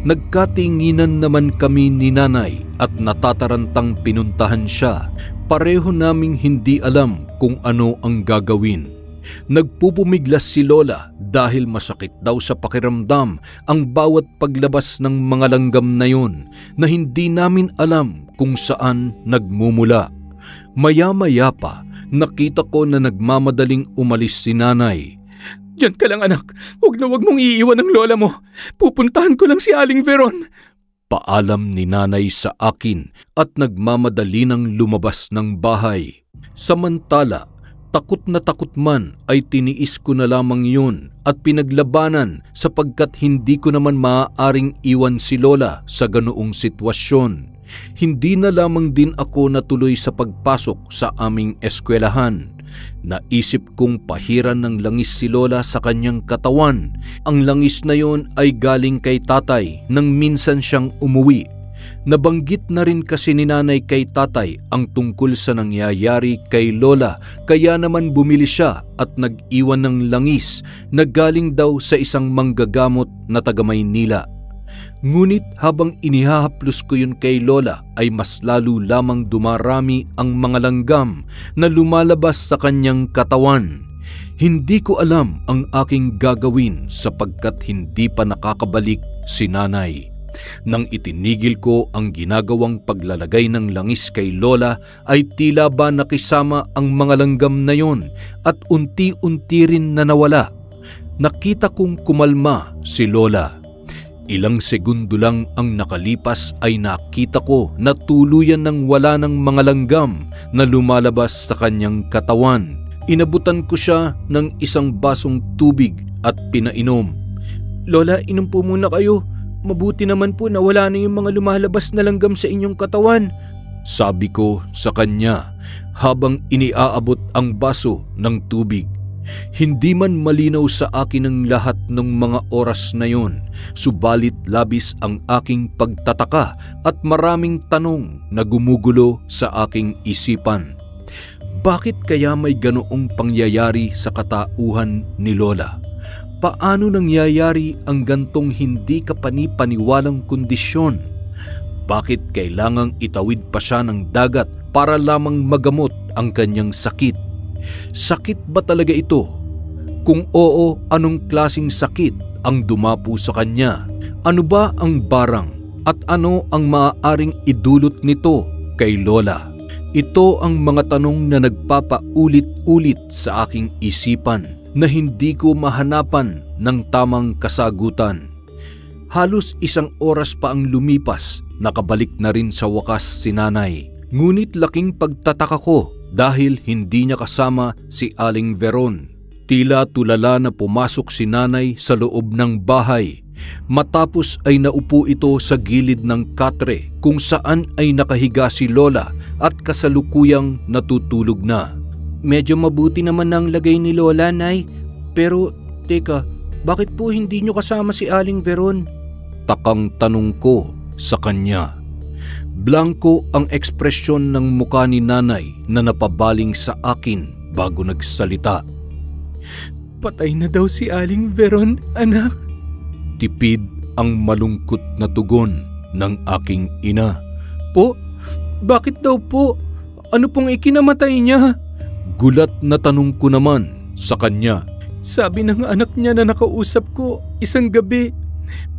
Nagkatinginan naman kami ni nanay at natatarantang pinuntahan siya. Pareho naming hindi alam kung ano ang gagawin. Nagpupumiglas si Lola dahil masakit daw sa pakiramdam ang bawat paglabas ng mga langgam na yun na hindi namin alam kung saan nagmumula. Maya-maya pa, nakita ko na nagmamadaling umalis si nanay. Diyan ka lang, anak. Huwag mong iiwan ang lola mo. Pupuntahan ko lang si Aling Veron. Paalam ni nanay sa akin at nagmamadali ng lumabas ng bahay. Samantala, takot na takot man ay tiniis ko na lamang yun at pinaglabanan sapagkat hindi ko naman maaaring iwan si Lola sa ganoong sitwasyon. Hindi na lamang din ako natuloy sa pagpasok sa aming eskwelahan. Naisip kong pahiran ng langis si Lola sa kanyang katawan. Ang langis na yon ay galing kay tatay nang minsan siyang umuwi. Nabanggit na rin kasi ni nanay kay tatay ang tungkol sa nangyayari kay Lola, kaya naman bumili siya at nag-iwan ng langis na galing daw sa isang manggagamot na taga Maynila. Ngunit habang inihahaplos ko yun kay Lola ay mas lalo lamang dumarami ang mga langgam na lumalabas sa kanyang katawan. Hindi ko alam ang aking gagawin sapagkat hindi pa nakakabalik si nanay. Nang itinigil ko ang ginagawang paglalagay ng langis kay Lola ay tila ba nakisama ang mga langgam na yon at unti-unti rin na nawala. Nakita kong kumalma si Lola. Ilang segundo lang ang nakalipas ay nakita ko na tuluyan ng wala ng mga langgam na lumalabas sa kanyang katawan. Inabutan ko siya ng isang basong tubig at pinainom. Lola, inom po muna kayo. Mabuti naman po na wala na yung mga lumalabas na langgam sa inyong katawan. Sabi ko sa kanya habang iniaabot ang baso ng tubig. Hindi man malinaw sa akin ang lahat ng mga oras na yon, subalit labis ang aking pagtataka at maraming tanong na gumugulo sa aking isipan. Bakit kaya may ganoong pangyayari sa katauhan ni Lola? Paano nangyayari ang gantong hindi kapani-paniwalang kondisyon? Bakit kailangang itawid pa siya ng dagat para lamang magamot ang kanyang sakit? Sakit ba talaga ito? Kung oo, anong klaseng sakit ang dumapo sa kanya? Ano ba ang barang At ano ang maaaring idulot nito kay Lola? Ito ang mga tanong na nagpapaulit-ulit sa aking isipan na hindi ko mahanapan ng tamang kasagutan. Halos 1 oras pa ang lumipas, nakabalik na rin sa wakas si Nanay. Ngunit laking pagtataka ko dahil hindi niya kasama si Aling Veron. Tila tulala na pumasok si Nanay sa loob ng bahay. Matapos ay naupo ito sa gilid ng katre kung saan ay nakahiga si Lola at kasalukuyang natutulog na. Medyo mabuti naman ang lagay ni Lola, Nay. Pero, teka, bakit po hindi niyo kasama si Aling Veron? Takang tanong ko sa kanya. Blanko ang ekspresyon ng mukha ni Nanay na napabaling sa akin bago nagsalita. Patay na daw si Aling Veron, anak. Tipid ang malungkot na tugon ng aking ina. Po? Bakit daw po? Ano pong ikinamatay niya? Gulat na tanong ko naman sa kanya. Sabi ng anak niya na nakausap ko isang gabi,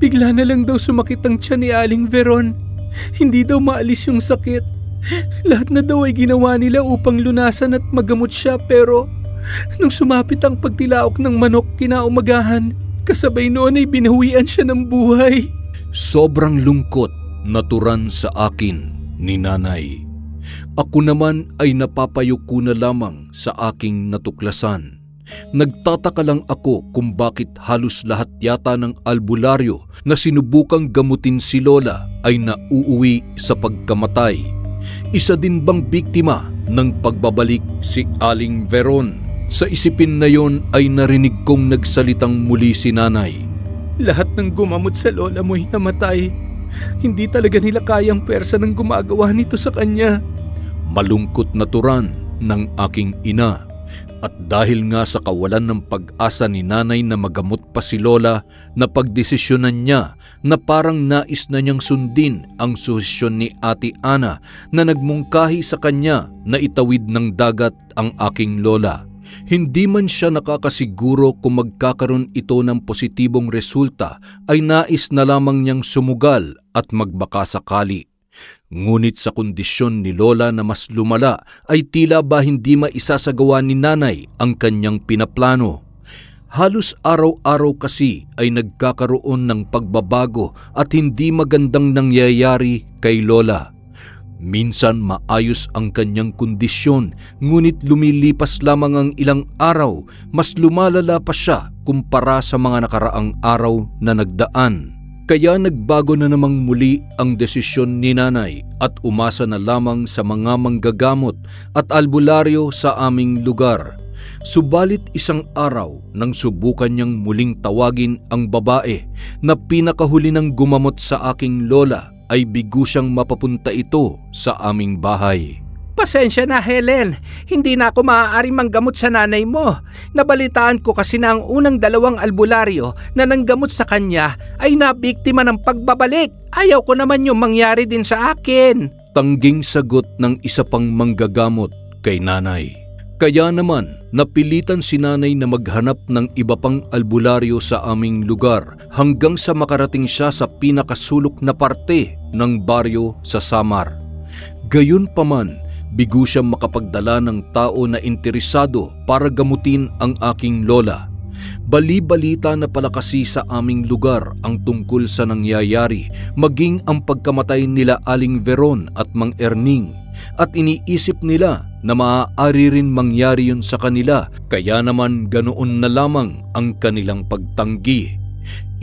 bigla na lang daw sumakit ang tiyan ni Aling Veron. Hindi daw maalis yung sakit. Lahat na daw ay ginawa nila upang lunasan at magamot siya, pero nung sumapit ang pagtilaok ng manok kinaumagahan, kasabay noon ay binawian siya ng buhay. Sobrang lungkot naturan sa akin ni Nanay. Ako naman ay napapayuko na lamang sa aking natuklasan. Nagtataka lang ako kung bakit halos lahat yata ng albularyo na sinubukang gamutin si Lola ay nauuwi sa pagkamatay. Isa din bang biktima ng pagbabalik si Aling Veron? Sa isipin na yon ay narinig kong nagsalitang muli si Nanay. Lahat ng gumamot sa lola mo'y namatay. Hindi talaga nila kayang pwersa ng gumagawa nito sa kanya. Malungkot na turan ng aking ina. At dahil nga sa kawalan ng pag-asa ni Nanay na magamot pa si Lola, napagdesisyonan niya na parang nais na niyang sundin ang suhesyon ni Ate Ana na nagmungkahi sa kanya na itawid ng dagat ang aking Lola. Hindi man siya nakakasiguro kung magkakaroon ito ng positibong resulta, ay nais na lamang niyang sumugal at magbaka sakali. Ngunit sa kondisyon ni Lola na mas lumala ay tila ba hindi maisasagawa ni Nanay ang kanyang pinaplano. Halos araw-araw kasi ay nagkakaroon ng pagbabago at hindi magandang nangyayari kay Lola. Minsan maayos ang kanyang kondisyon, ngunit lumilipas lamang ang ilang araw, mas lumalala pa siya kumpara sa mga nakaraang araw na nagdaan. Kaya nagbago na namang muli ang desisyon ni Nanay at umasa na lamang sa mga manggagamot at albularyo sa aming lugar. Subalit isang araw nang subukan niyang muling tawagin ang babae na pinakahuli ng gumamot sa aking Lola, ay bigo siyang mapapunta ito sa aming bahay. Pasensya na, Helen. Hindi na ako maaaring manggamot sa nanay mo. Nabalitaan ko kasi na ang unang 2 albularyo na nanggamot sa kanya ay nabiktima ng pagbabalik. Ayaw ko naman yung mangyari din sa akin. Tangging sagot ng isa pang manggagamot kay Nanay. Kaya naman, napilitan si Nanay na maghanap ng iba pang albularyo sa aming lugar hanggang sa makarating siya sa pinakasulok na parte ng baryo sa Samar. Gayunpaman, bigo siyang makapagdala ng tao na interesado para gamutin ang aking Lola. Bali-balita na pala kasi sa aming lugar ang tungkol sa nangyayari, maging ang pagkamatay nila Aling Veron at Mang Erning, at iniisip nila na maaari rin mangyari yun sa kanila, kaya naman ganoon na lamang ang kanilang pagtanggi.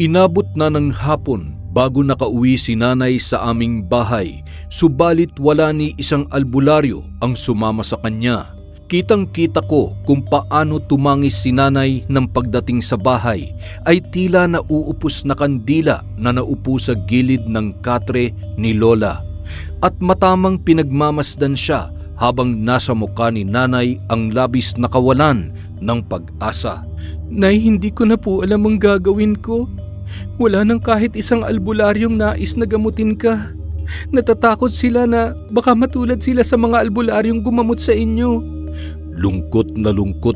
Inabot na ng hapon bago nakauwi si Nanay sa aming bahay, subalit wala ni isang albularyo ang sumama sa kanya. Kitang-kita ko kung paano tumangis si Nanay ng pagdating sa bahay, ay tila nauupos na kandila na naupo sa gilid ng katre ni Lola. At matamang pinagmamasdan siya habang nasa mukha ni Nanay ang labis na kawalan ng pag-asa. Nay, hindi ko na po alam ang gagawin ko. Wala nang kahit isang albularyong nais na gamutin ka. Natatakot sila na baka matulad sila sa mga albularyong gumamot sa inyo. Lungkot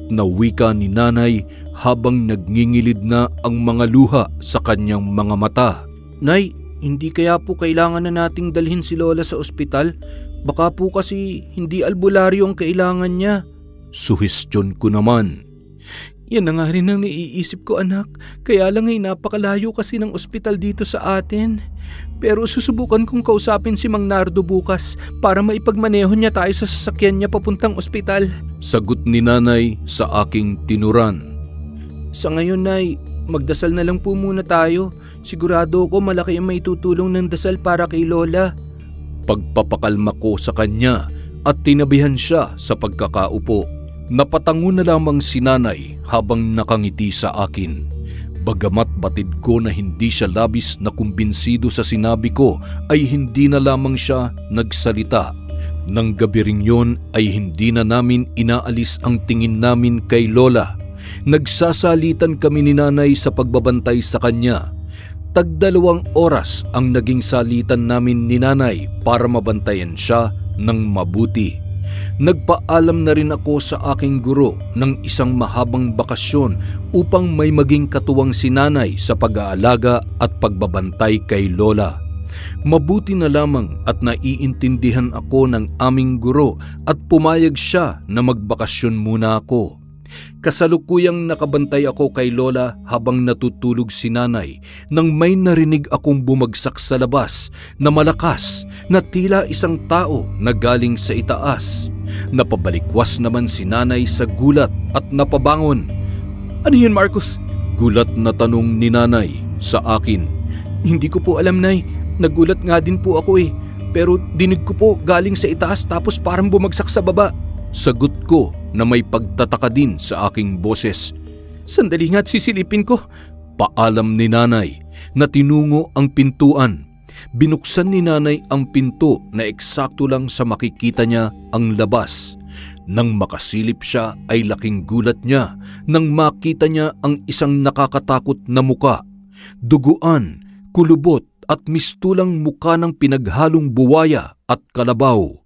na wika ni Nanay habang nagngingilid na ang mga luha sa kanyang mga mata. Nay, Hindi kaya po kailangan na nating dalhin si Lola sa ospital? Baka po kasi hindi albularyo ang kailangan niya. Suhestyon ko naman. Yan na nga rin ang naiisip ko, anak. Kaya lang ay napakalayo kasi ng ospital dito sa atin. Pero susubukan kong kausapin si Mang Nardo bukas para maipagmaneho niya tayo sa sasakyan niya papuntang ospital. Sagot ni nanay sa aking tinuran. Sa ngayon, Nay, magdasal na lang po muna tayo. Sigurado ko malaki ang maitutulong ng dasal para kay Lola. Pagpapakalma ko sa kanya at tinabihan siya sa pagkakaupo. Napatango na lamang si nanay habang nakangiti sa akin. Bagamat batid ko na hindi siya labis na kumbinsido sa sinabi ko, ay hindi na lamang siya nagsalita. Nang gabi ring yon ay hindi na namin inaalis ang tingin namin kay Lola. Nagsasalitan kami ni nanay sa pagbabantay sa kanya. Tag-2 oras ang naging salitan namin ni nanay para mabantayan siya ng mabuti. Nagpaalam na rin ako sa aking guro ng isang mahabang bakasyon upang may maging katuwang si nanay sa pag-aalaga at pagbabantay kay Lola. Mabuti na lamang at naiintindihan ako ng aming guro at pumayag siya na magbakasyon muna ako. Kasalukuyang nakabantay ako kay Lola habang natutulog si nanay nang may narinig akong bumagsak sa labas na malakas na tila isang tao na galing sa itaas. Napabalikwas naman si nanay sa gulat at napabangon. Ano yun, Marcos? Gulat na tanong ni nanay sa akin. Hindi ko po alam, Nay. Nagulat nga din po ako eh. Pero dinig ko po galing sa itaas tapos parang bumagsak sa baba. Sagot ko na may pagtataka din sa aking boses. Sandali nga't sisilipin ko. Paalam ni nanay na tinungo ang pintuan. Binuksan ni nanay ang pinto na eksakto lang sa makikita niya ang labas. Nang makasilip siya ay laking gulat niya nang makita niya ang isang nakakatakot na muka. Duguan, kulubot at mistulang muka ng pinaghalong buwaya at kalabaw.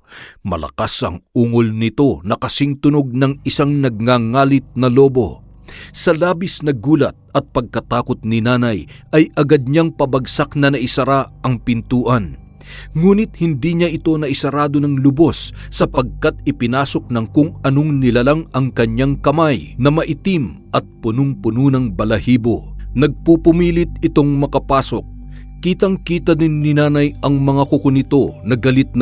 Malakas ang ungol nito na kasing tunog ng isang nagngangalit na lobo. Sa labis na gulat at pagkatakot ni nanay ay agad niyang pabagsak na naisara ang pintuan. Ngunit hindi niya ito naisarado ng lubos sapagkat ipinasok ng kung anong nilalang ang kanyang kamay na maitim at punong-puno ng balahibo. Nagpupumilit itong makapasok. Kitang-kita din ni nanay ang mga kuko nito na galit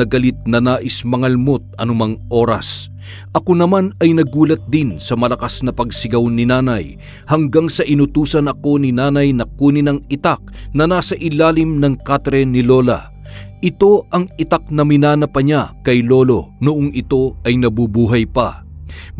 na nais mangalmot anumang oras. Ako naman ay nagulat din sa malakas na pagsigaw ni nanay hanggang sa inutusan ako ni nanay na kunin ang itak na nasa ilalim ng katre ni Lola. Ito ang itak na minana pa niya kay Lolo noong ito ay nabubuhay pa.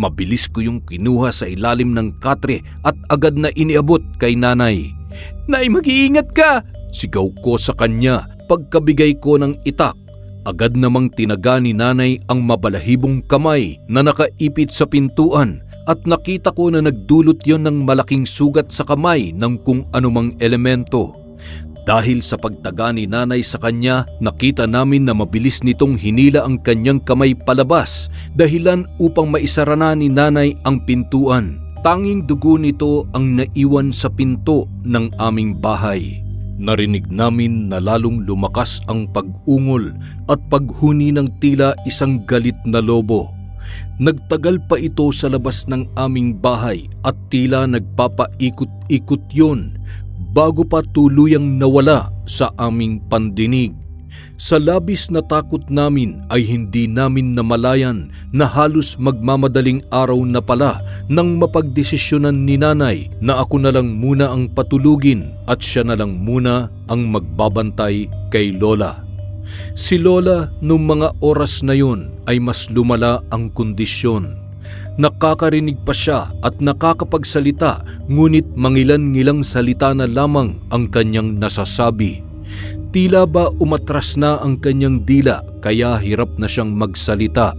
Mabilis ko yung kinuha sa ilalim ng katre at agad na iniabot kay nanay. Nay, mag-iingat ka! Sigaw ko sa kanya pagkabigay ko ng itak. Agad namang tinaga ni nanay ang mabalahibong kamay na nakaipit sa pintuan at nakita ko na nagdulot yon ng malaking sugat sa kamay ng kung anumang elemento. Dahil sa pagtaga ni nanay sa kanya, nakita namin na mabilis nitong hinila ang kanyang kamay palabas dahilan upang maisara na ni nanay ang pintuan. Tanging dugo nito ang naiwan sa pinto ng aming bahay. Narinig namin na lalong lumakas ang pag-ungol at paghuni ng tila isang galit na lobo. Nagtagal pa ito sa labas ng aming bahay at tila nagpapaikot-ikot yon bago pa tuluyang nawala sa aming pandinig. Sa labis na takot namin ay hindi namin namalayan na halos magmamadaling araw na pala nang mapagdesisyonan ni nanay na ako na lang muna ang patulugin at siya na lang muna ang magbabantay kay Lola. Si Lola noong mga oras na yon ay mas lumala ang kondisyon. Nakakarinig pa siya at nakakapagsalita ngunit mangilan-ngilang salita na lamang ang kanyang nasasabi. Tila ba umatras na ang kanyang dila kaya hirap na siyang magsalita.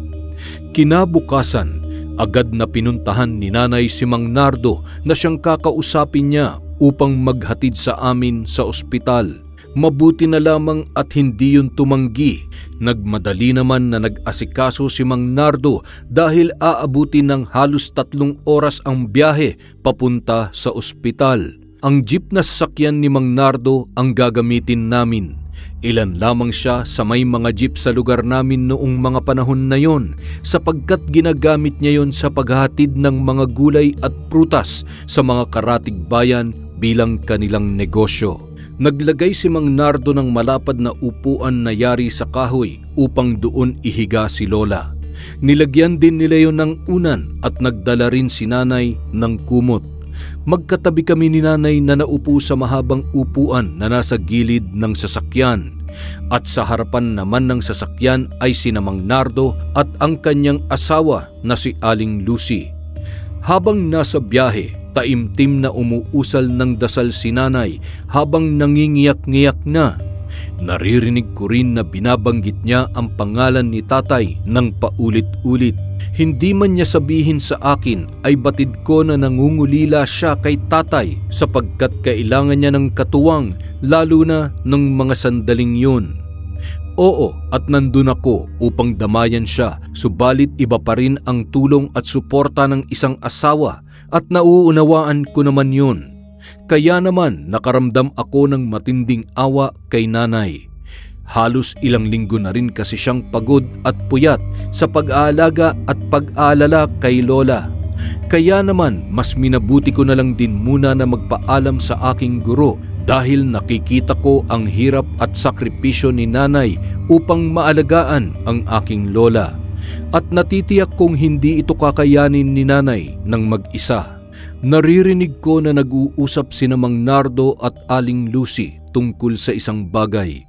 Kinabukasan, agad na pinuntahan ni nanay si Mang Nardo na siyang kakausapin niya upang maghatid sa amin sa ospital. Mabuti na lamang at hindi yun tumanggi. Nagmadali naman na nag-asikaso si Mang Nardo dahil aabutin ng halos 3 oras ang biyahe papunta sa ospital. Ang jeep na sasakyan ni Mang Nardo ang gagamitin namin. Ilan lamang siya sa may mga jeep sa lugar namin noong mga panahon na yon sapagkat ginagamit niya yon sa paghahatid ng mga gulay at prutas sa mga karatig bayan bilang kanilang negosyo. Naglagay si Mang Nardo ng malapad na upuan na yari sa kahoy upang doon ihiga si Lola. Nilagyan din nila yon ng unan at nagdala rin si Nanay ng kumot. Magkatabi kami ni Nanay na naupo sa mahabang upuan na nasa gilid ng sasakyan. At sa harapan naman ng sasakyan ay si Mang Nardo at ang kanyang asawa na si Aling Lucy. Habang nasa biyahe, taimtim na umuusal ng dasal si Nanay habang nangingiyak-ngiyak na. Naririnig ko rin na binabanggit niya ang pangalan ni Tatay ng paulit-ulit. Hindi man niya sabihin sa akin ay batid ko na nangungulila siya kay Tatay sapagkat kailangan niya ng katuwang lalo na ng mga sandaling yun. Oo, at nandun ako upang damayan siya, subalit iba pa rin ang tulong at suporta ng isang asawa at nauunawaan ko naman yun. Kaya naman nakaramdam ako ng matinding awa kay Nanay. Halos ilang linggo na rin kasi siyang pagod at puyat sa pag-aalaga at pag-aalala kay Lola. Kaya naman mas minabuti ko na lang din muna na magpaalam sa aking guro dahil nakikita ko ang hirap at sakripisyo ni Nanay upang maalagaan ang aking Lola. At natitiyak kong hindi ito kakayanin ni Nanay ng mag-isa. Naririnig ko na nag-uusap sina Mang Nardo at Aling Lucy tungkol sa isang bagay.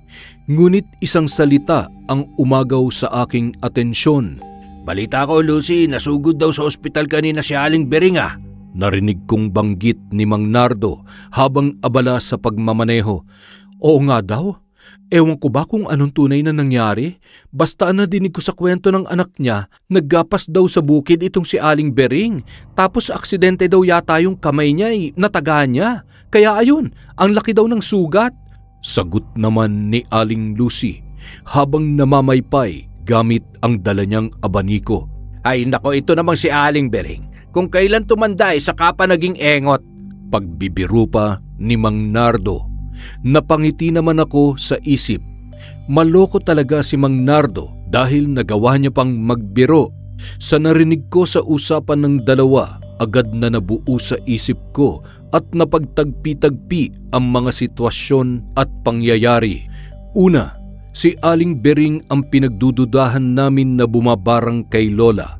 Ngunit isang salita ang umagaw sa aking atensyon. Balita ko, Lucy, nasugod daw sa ospital kanina si Aling Bering ah. Narinig kong banggit ni Mang Nardo habang abala sa pagmamaneho. Oo nga daw. Ewan ko ba kung anong tunay na nangyari? Basta nadinig ko sa kwento ng anak niya, naggapas daw sa bukid itong si Aling Bering. Tapos aksidente daw yata yung kamay niya nataga niya. Kaya ayun, ang laki daw ng sugat. Sagot naman ni Aling Lucy habang namamaypay gamit ang dala niyang abaniko. Ay nako, ito namang si Aling Bering. Kung kailan tumanda ay saka pa naging engot. Pagbibiro pa ni Mang Nardo. Napangiti naman ako sa isip. Maloko talaga si Mang Nardo dahil nagawa niya pang magbiro. Sa narinig ko sa usapan ng dalawa, agad na nabuo sa isip ko at napagtagpi-tagpi ang mga sitwasyon at pangyayari. Una, si Aling Bering ang pinagdududahan namin na bumabarang kay Lola.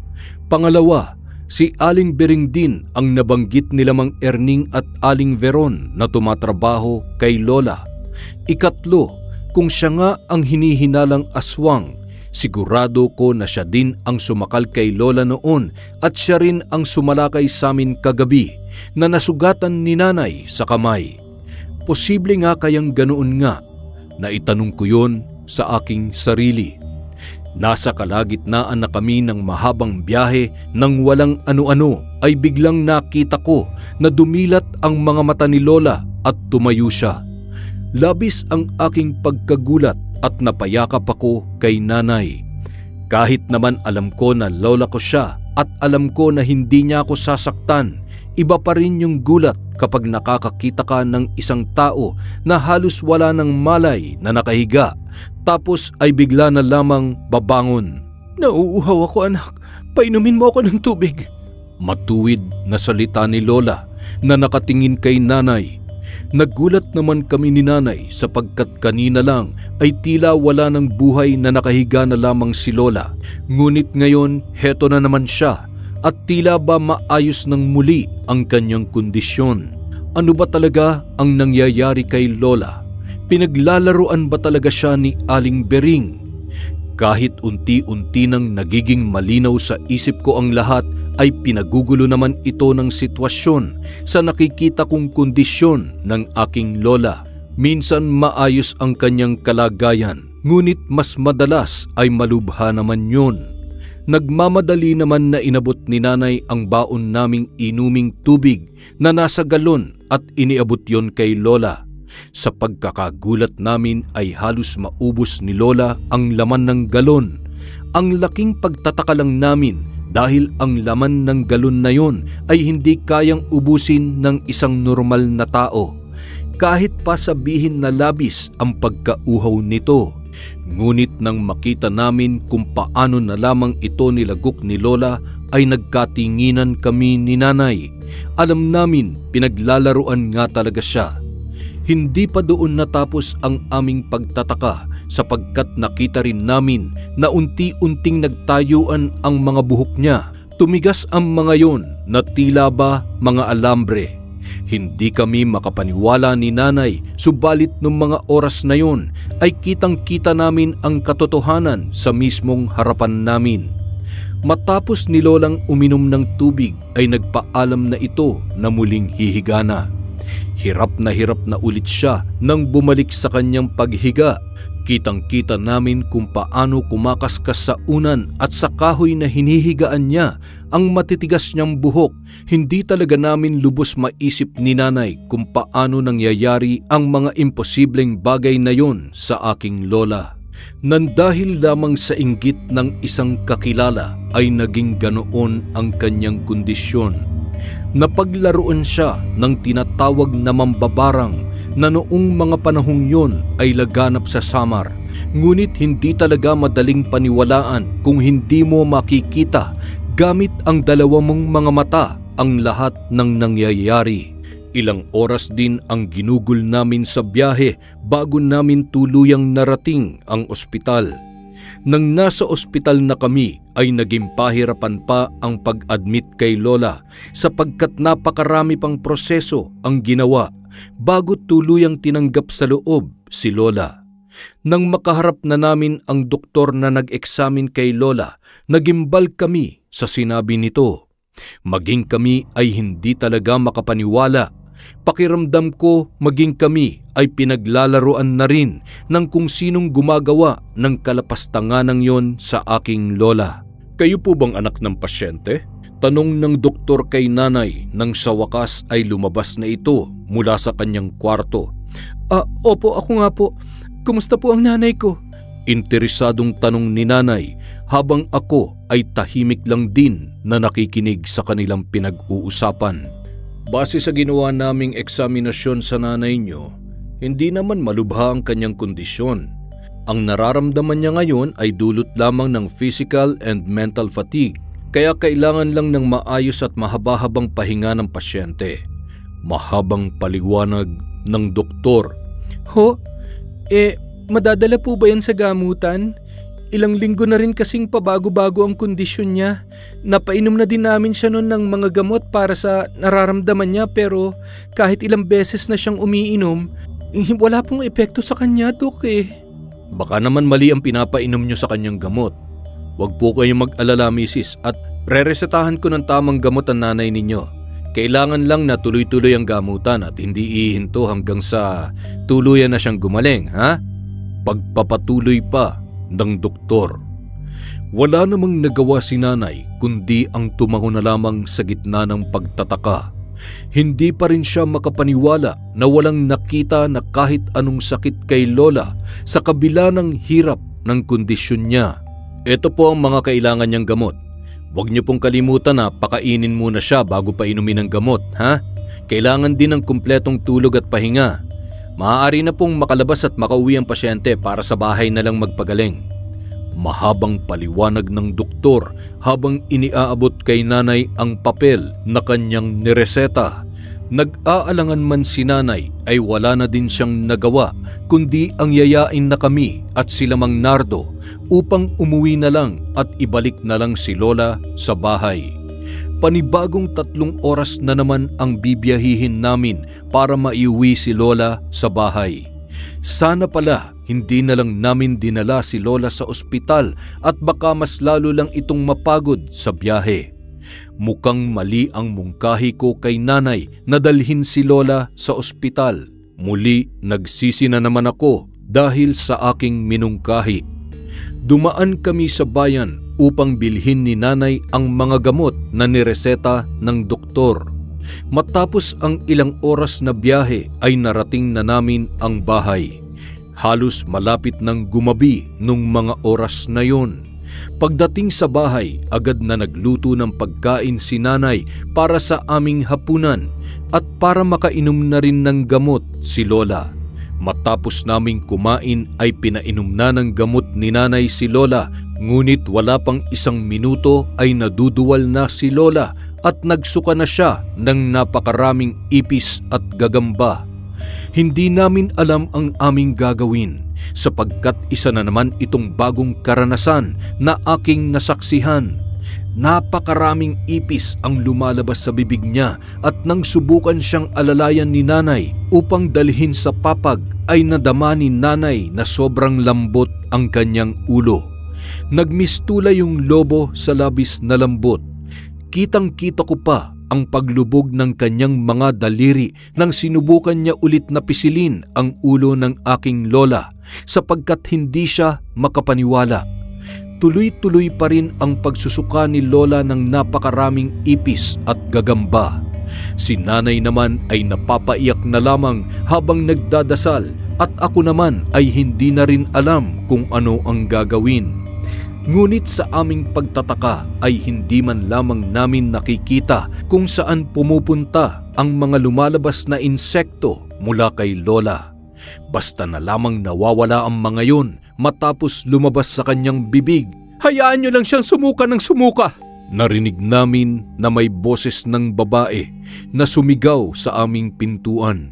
Pangalawa, si Aling Bering din ang nabanggit nila Mang Erning at Aling Veron na tumatrabaho kay Lola. Ikatlo, kung siya nga ang hinihinalang aswang, sigurado ko na siya din ang sumakal kay Lola noon at siya rin ang sumalakay sa amin kagabi na nasugatan ni Nanay sa kamay. Posible nga kayang ganoon nga, na itanong ko yon sa aking sarili. Nasa kalagitnaan na kami ng mahabang biyahe nang walang ano-ano ay biglang nakita ko na dumilat ang mga mata ni Lola at tumayo siya. Labis ang aking pagkagulat at napayakap ako kay Nanay. Kahit naman alam ko na lola ko siya at alam ko na hindi niya ako sasaktan, iba pa rin yung gulat kapag nakakakita ka ng isang tao na halos wala ng malay na nakahiga tapos ay bigla na lamang babangon. Nauuhaw ako, anak. Painumin mo ako ng tubig. Matuwid na salita ni Lola na nakatingin kay Nanay. Nagulat naman kami ni Nanay sapagkat kanina lang ay tila wala ng buhay na nakahiga na lamang si Lola. Ngunit ngayon, heto na naman siya at tila ba maayos ng muli ang kanyang kondisyon. Ano ba talaga ang nangyayari kay Lola? Pinaglalaroan ba talaga siya ni Aling Bering? Kahit unti-unti nang nagiging malinaw sa isip ko ang lahat, ay pinagugulo naman ito ng sitwasyon sa nakikita kong kondisyon ng aking Lola. Minsan maayos ang kanyang kalagayan, ngunit mas madalas ay malubha naman yun. Nagmamadali naman na inabot ni Nanay ang baon naming inuming tubig na nasa galon at iniabot yon kay Lola. Sa pagkakagulat namin ay halos maubos ni Lola ang laman ng galon. Ang laking pagtataka lang namin dahil ang laman ng galon na yon ay hindi kayang ubusin ng isang normal na tao. kahit pa sabihin na labis ang pagkauhaw nito. Ngunit nang makita namin kung paano na lamang ito nilagok ni Lola ay nagkatinginan kami ni Nanay. Alam namin pinaglalaruan nga talaga siya. Hindi pa doon natapos ang aming pagtataka sapagkat nakita rin namin na unti-unting nagtayuan ang mga buhok niya. Tumigas ang mga yon na tila ba mga alambre. Hindi kami makapaniwala ni Nanay, subalit nung mga oras na yon ay kitang-kita namin ang katotohanan sa mismong harapan namin. Matapos ni Lolang uminom ng tubig ay nagpaalam na ito na muling hihiga na. Hirap na ulit siya nang bumalik sa kanyang paghiga. Kitang-kita namin kung paano kumakaskas sa unan at sa kahoy na hinihigaan niya ang matitigas niyang buhok. Hindi talaga namin lubos maisip ni Nanay kung paano nangyayari ang mga imposibleng bagay na yon sa aking lola. Nandahil lamang sa inggit ng isang kakilala ay naging ganoon ang kanyang kondisyon. Napaglaruan siya ng tinatawag na mambabarang na noong mga panahong yon ay laganap sa Samar. Ngunit hindi talaga madaling paniwalaan kung hindi mo makikita gamit ang dalawa mong mga mata ang lahat ng nangyayari. Ilang oras din ang ginugol namin sa biyahe bago namin tuluyang narating ang ospital. Nang nasa ospital na kami ay naging pahirapan pa ang pag-admit kay Lola sapagkat napakarami pang proseso ang ginawa bago tuluyang tinanggap sa loob si Lola. Nang makaharap na namin ang doktor na nag-eksamin kay Lola, nagimbal kami sa sinabi nito. Maging kami ay hindi talaga makapaniwala. Pakiramdam ko maging kami ay pinaglalaruan na rin ng kung sinong gumagawa ng kalapastanganang yon sa aking lola. Kayo po bang anak ng pasyente? Tanong ng doktor kay Nanay nang sa wakas ay lumabas na ito mula sa kanyang kwarto. Opo, ako nga po. Kumusta po ang nanay ko? Interesadong tanong ni Nanay habang ako ay tahimik lang din na nakikinig sa kanilang pinag-uusapan. Base sa ginawa naming eksaminasyon sa nanay niyo, hindi naman malubha ang kanyang kondisyon. Ang nararamdaman niya ngayon ay dulot lamang ng physical and mental fatigue, kaya kailangan lang ng maayos at mahaba-habang pahinga ng pasyente. Mahabang paliwanag ng doktor. Madadala po ba yan sa gamutan? Ilang linggo na rin kasing pabago-bago ang kondisyon niya. Napainom na din namin siya noon ng mga gamot para sa nararamdaman niya pero kahit ilang beses na siyang umiinom, wala pong epekto sa kanya, Dok Baka naman mali ang pinapainom niyo sa kanyang gamot. Huwag po kayong mag-alala, Mrs. At reresetahan ko ng tamang gamot ang nanay ninyo. Kailangan lang na tuloy-tuloy ang gamutan at hindi ihinto hanggang sa tuluyan na siyang gumaling, ha? Pagpapatuloy pa ng doktor. Wala namang nagawa si Nanay kundi ang tumango na lamang sa gitna ng pagtataka. Hindi pa rin siya makapaniwala na walang nakita na kahit anong sakit kay Lola sa kabila ng hirap ng kondisyon niya. Ito po ang mga kailangan niyang gamot. Huwag niyo pong kalimutan na pakainin muna siya bago pa inumin ng gamot, ha? Kailangan din ng kumpletong tulog at pahinga. Maaari na pong makalabas at makauwi ang pasyente para sa bahay na lang magpagaling. Mahabang paliwanag ng doktor habang iniaabot kay Nanay ang papel na kanyang nireseta. Nag-aalangan man si Nanay ay wala na din siyang nagawa kundi ang yayain na kami at sila Mang Nardo upang umuwi na lang at ibalik na lang si Lola sa bahay. Panibagong 3 oras na naman ang bibiyahihin namin para maiuwi si Lola sa bahay. Sana pala hindi na lang namin dinala si Lola sa ospital at baka mas lalo lang itong mapagod sa biyahe. Mukhang mali ang mungkahi ko kay Nanay na dalhin si Lola sa ospital. Muli nagsisi na naman ako dahil sa aking minungkahi. Dumaan kami sa bayan upang bilhin ni Nanay ang mga gamot na nireseta ng doktor. Matapos ang ilang oras na biyahe ay narating na namin ang bahay. Halos malapit ng gumabi nung mga oras na yon. Pagdating sa bahay, agad na nagluto ng pagkain si nanay para sa aming hapunan at para makainom na rin ng gamot si lola. Matapos naming kumain ay pinainom na ng gamot ni nanay si lola, ngunit wala pang 1 minuto ay naduduwal na si lola at nagsuka na siya ng napakaraming ipis at gagamba. Hindi namin alam ang aming gagawin sapagkat isa na naman itong bagong karanasan na aking nasaksihan. Napakaraming ipis ang lumalabas sa bibig niya at nang subukan siyang alalayan ni nanay upang dalhin sa papag ay nadama ni nanay na sobrang lambot ang kanyang ulo. Nagmistula yung lobo sa labis na lambot. Kitang-kita ko pa ang paglubog ng kanyang mga daliri nang sinubukan niya ulit na pisilin ang ulo ng aking lola sapagkat hindi siya makapaniwala. Tuloy-tuloy pa rin ang pagsusuka ni lola ng napakaraming ipis at gagamba. Si nanay naman ay napapaiyak na lamang habang nagdadasal at ako naman ay hindi na rin alam kung ano ang gagawin. Ngunit sa aming pagtataka ay hindi man lamang namin nakikita kung saan pumupunta ang mga lumalabas na insekto mula kay lola. Basta na lamang nawawala ang mga yon matapos lumabas sa kanyang bibig. Hayaan niyo lang siyang sumuka ng sumuka. Narinig namin na may boses ng babae na sumigaw sa aming pintuan.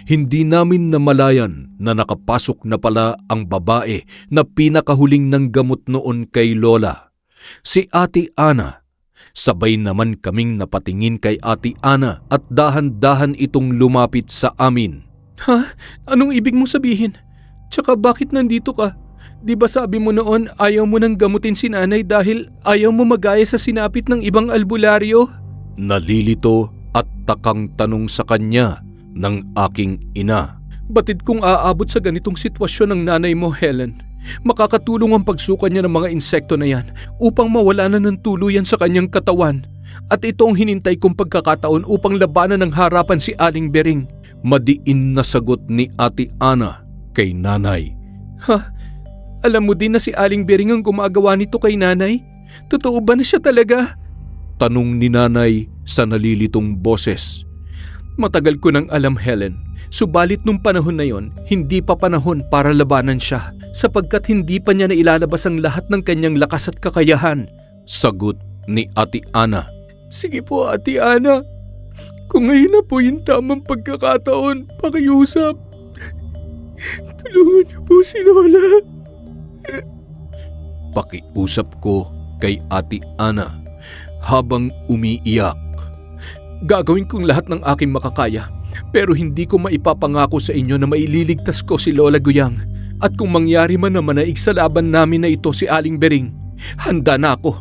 Hindi namin namalayan na nakapasok na pala ang babae na pinakahuling ng gamot noon kay lola. Si Ate Ana. Sabay naman kaming napatingin kay Ate Ana at dahan-dahan itong lumapit sa amin. Ha? Anong ibig mong sabihin? Tsaka bakit nandito ka? Di ba sabi mo noon ayaw mo nang gamutin si nanay dahil ayaw mo magaya sa sinapit ng ibang albularyo? Nalilito at takang tanong sa kanya ng aking ina. Batid kung aabot sa ganitong sitwasyon ng nanay mo, Helen. Makakatulong ang pagsuka niya ng mga insekto na yan upang mawala na ng tuluyan sa kanyang katawan. At ito ang hinintay kong pagkakataon upang labanan ng harapan si Aling Bering. Madiin na sagot ni Ate Ana kay nanay. Ha? Alam mo din na si Aling Bering ang gumagawa nito kay nanay? Totoo ba na siya talaga? Tanong ni nanay sa nalilitong boses. Matagal ko nang alam, Helen. Subalit nung panahon na yon, hindi pa panahon para labanan siya sapagkat hindi pa niya nailalabas ang lahat ng kanyang lakas at kakayahan. Sagot ni Ate Ana. Sige po, Ate Ana. Kung ngayon na po yung tamang pagkakataon, pakiusap. Tulungan niyo po si Lola. Pakiusap ko kay Ate Ana habang umiiyak. Gagawin kong lahat ng aking makakaya, pero hindi ko maipapangako sa inyo na maililigtas ko si Lola Guyang. At kung mangyari man na manaig sa laban namin na ito si Aling Bering, handa na ako.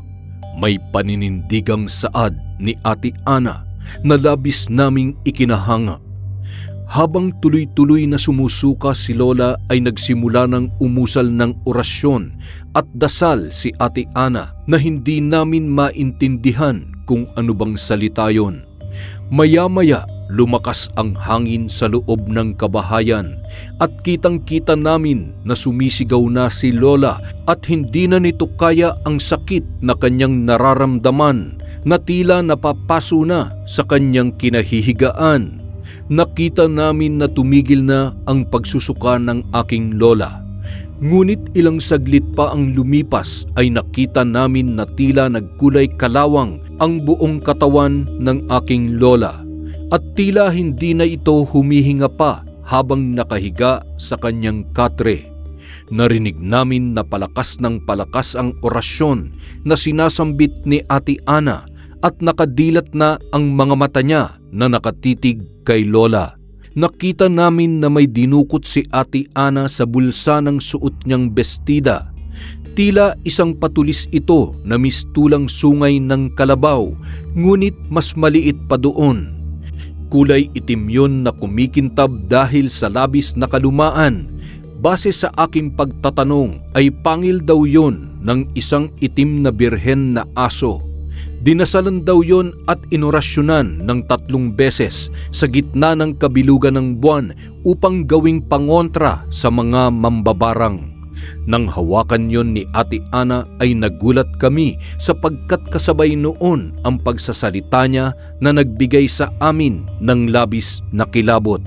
May paninindigang saad ni Ate Ana na labis naming ikinahanga. Habang tuloy-tuloy na sumusuka si Lola ay nagsimula ng umusal ng orasyon at dasal si Ate Ana na hindi namin maintindihan kung ano bang salita yon. Maya-maya lumakas ang hangin sa loob ng kabahayan at kitang-kita namin na sumisigaw na si Lola at hindi na nito kaya ang sakit na kanyang nararamdaman na tila napapaso na sa kanyang kinahihigaan. Nakita namin na tumigil na ang pagsusuka ng aking lola. Ngunit ilang saglit pa ang lumipas ay nakita namin na tila nagkulay kalawang ang buong katawan ng aking lola at tila hindi na ito humihinga pa habang nakahiga sa kanyang katre. Narinig namin na palakas ng palakas ang orasyon na sinasambit ni Ate Ana at nakadilat na ang mga mata niya na nakatitig kay Lola. Nakita namin na may dinukot si Ate Ana sa bulsa ng suot niyang bestida. Tila isang patulis ito na mistulang sungay ng kalabaw, ngunit mas maliit pa doon. Kulay itim yun na kumikintab dahil sa labis na kalumaan. Base sa aking pagtatanong ay pangil daw yon ng isang itim na birhen na aso. Dinasalan daw yon at inorasyonan ng 3 beses sa gitna ng kabilugan ng buwan upang gawing pangontra sa mga mambabarang. Nang hawakan yon ni Ate Ana ay nagulat kami sapagkat kasabay noon ang pagsasalita niya na nagbigay sa amin ng labis na kilabot.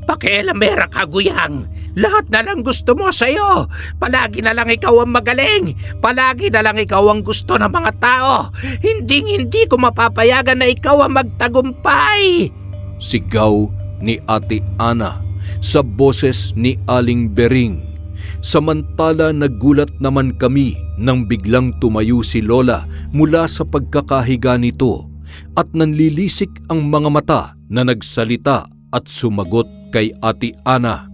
Pakialamera ka, Guyang. Lahat na lang gusto mo sa'yo. Palagi na lang ikaw ang magaling. Palagi na lang ikaw ang gusto ng mga tao. Hindi ko mapapayagan na ikaw ang magtagumpay. Sigaw ni Ate Ana sa boses ni Aling Bering. Samantala nagulat naman kami nang biglang tumayo si Lola mula sa pagkakahiga nito at nanlilisik ang mga mata na nagsalita at sumagot kay Ate Ana.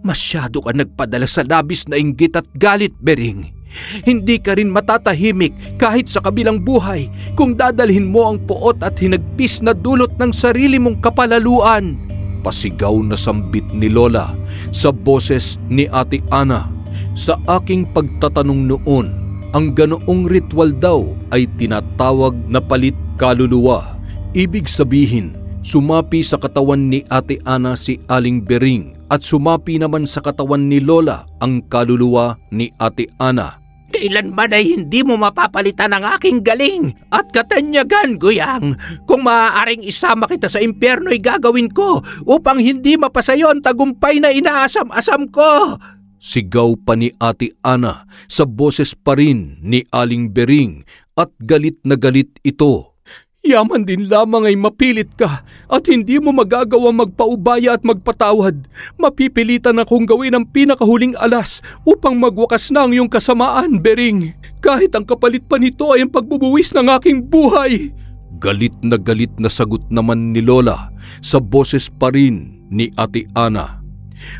Masyado ka nagpadala sa labis na inggit at galit, Bering. Hindi ka rin matatahimik kahit sa kabilang buhay kung dadalhin mo ang puot at hinagpis na dulot ng sarili mong kapalaluan. Pasigaw na sambit ni Lola sa boses ni Ate Ana. Sa aking pagtatanong noon, ang ganoong ritual daw ay tinatawag na palit kaluluwa. Ibig sabihin, sumapi sa katawan ni Ate Ana si Aling Bering at sumapi naman sa katawan ni Lola ang kaluluwa ni Ate Ana. Kailanman ay hindi mo mapapalitan ang aking galing at katanyagan, Guyang. Kung maaaring isama kita sa impyerno ay gagawin ko upang hindi mapasayo ang tagumpay na inaasam-asam ko. Sigaw pa ni Ate Ana sa boses pa rin ni Aling Bering at galit na galit ito. Yaman din lamang ay mapilit ka at hindi mo magagawa magpaubaya at magpatawad. Mapipilitan akong gawin ang pinakahuling alas upang magwakas na ang iyong kasamaan, Bering. Kahit ang kapalit pa nito ay ang pagbubuwis ng aking buhay. Galit na sagot naman ni Lola sa boses pa rin ni Ate Ana.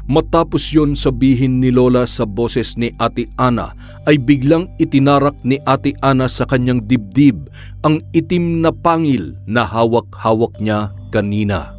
Matapos yon sabihin ni Lola sa boses ni Ate Ana ay biglang itinarak ni Ate Ana sa kanyang dibdib ang itim na pangil na hawak-hawak niya kanina.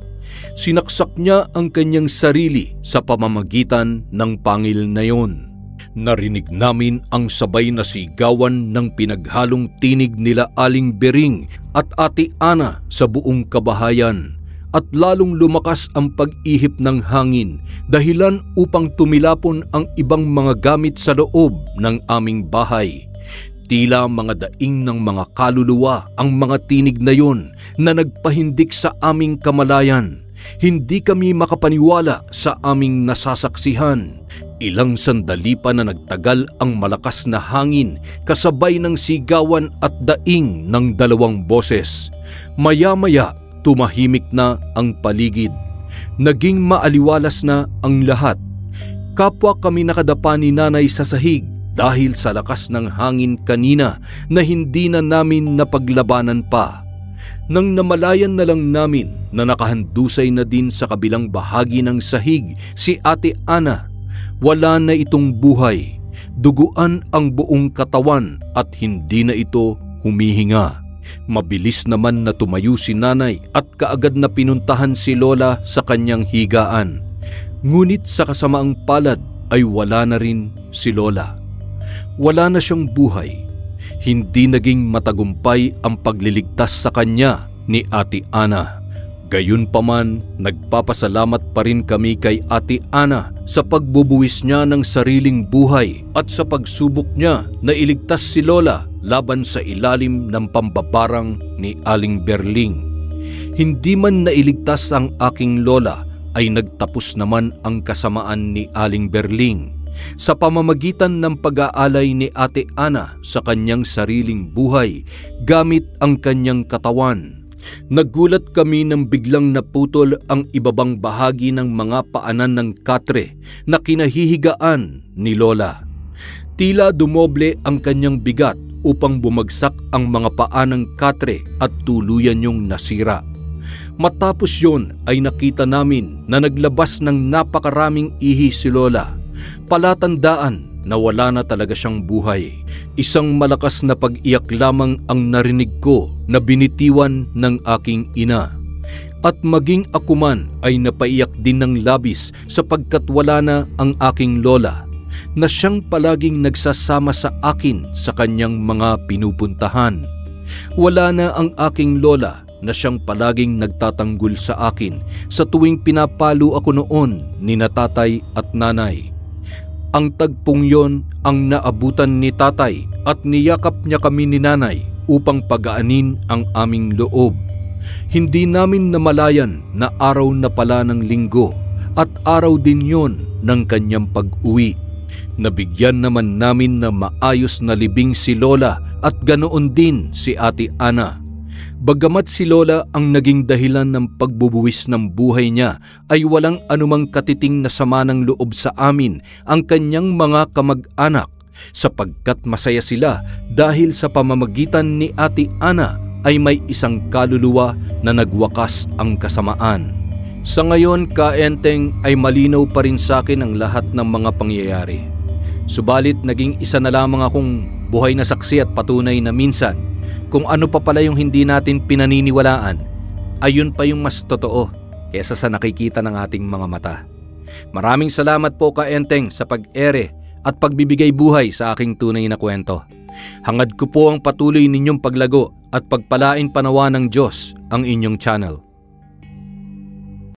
Sinaksak niya ang kanyang sarili sa pamamagitan ng pangil na yon. Narinig namin ang sabay na sigawan ng pinaghalong tinig nila Aling Bering at Ate Ana sa buong kabahayan. At lalong lumakas ang pag-ihip ng hangin dahilan upang tumilapon ang ibang mga gamit sa loob ng aming bahay. Tila mga daing ng mga kaluluwa ang mga tinig na yon na nagpahindik sa aming kamalayan. Hindi kami makapaniwala sa aming nasasaksihan. Ilang sandali pa na nagtagal ang malakas na hangin kasabay ng sigawan at daing ng dalawang boses. Maya-maya, tumahimik na ang paligid. Naging maaliwalas na ang lahat. Kapwa kami nakadapa ni Nanay sa sahig dahil sa lakas ng hangin kanina na hindi na namin napaglabanan pa. Nang namalayan na lang namin na nakahandusay na din sa kabilang bahagi ng sahig si Ate Ana, wala na itong buhay. Duguan ang buong katawan at hindi na ito humihinga. Mabilis naman na tumayo si Nanay at kaagad na pinuntahan si Lola sa kanyang higaan. Ngunit sa kasamaang palad ay wala na rin si Lola. Wala na siyang buhay. Hindi naging matagumpay ang pagliligtas sa kanya ni Ate Ana. Gayunpaman, nagpapasalamat pa rin kami kay Ate Ana sa pagbubuwis niya ng sariling buhay at sa pagsubok niya na iligtas si Lola laban sa ilalim ng pambabarang ni Aling Berling. Hindi man nailigtas ang aking lola ay nagtapos naman ang kasamaan ni Aling Berling sa pamamagitan ng pag-aalay ni Ate Ana sa kanyang sariling buhay gamit ang kanyang katawan. Nagulat kami nang biglang naputol ang ibabang bahagi ng mga paanan ng katre na kinahihigaan ni Lola. Tila dumoble ang kanyang bigat upang bumagsak ang mga paa ng katre at tuluyan yung nasira. Matapos yon ay nakita namin na naglabas ng napakaraming ihi si Lola. Palatandaan na wala na talaga siyang buhay. Isang malakas na pag-iyak lamang ang narinig ko na binitiwan ng aking ina. At maging ako man ay napaiyak din ng labis sapagkat wala na ang aking lola na siyang palaging nagsasama sa akin sa kanyang mga pinupuntahan. Wala na ang aking lola na siyang palaging nagtatanggol sa akin sa tuwing pinapalo ako noon ni na tatay at nanay. Ang tagpong yon ang naabutan ni tatay at niyakap niya kami ni nanay upang pagaanin ang aming loob. Hindi namin namalayan na araw na pala ng linggo at araw din yon ng kanyang pag-uwi. Nabigyan naman namin na maayos na libing si Lola at ganoon din si Ate Ana. Bagamat si Lola ang naging dahilan ng pagbubuwis ng buhay niya, ay walang anumang katiting na sama ng loob sa amin ang kanyang mga kamag-anak, sapagkat masaya sila dahil sa pamamagitan ni Ate Ana ay may isang kaluluwa na nagwakas ang kasamaan. Sa ngayon, Kaenteng, ay malinaw pa rin sa akin ang lahat ng mga pangyayari. Subalit naging isa na lamang akong buhay na saksi at patunay na minsan, kung ano pa pala yung hindi natin pinaniniwalaan, ayun pa yung mas totoo kesa sa nakikita ng ating mga mata. Maraming salamat po, Kaenteng, sa pag-ere at pagbibigay buhay sa aking tunay na kwento. Hangad ko po ang patuloy ninyong paglago at pagpalain panawa ng Diyos ang inyong channel.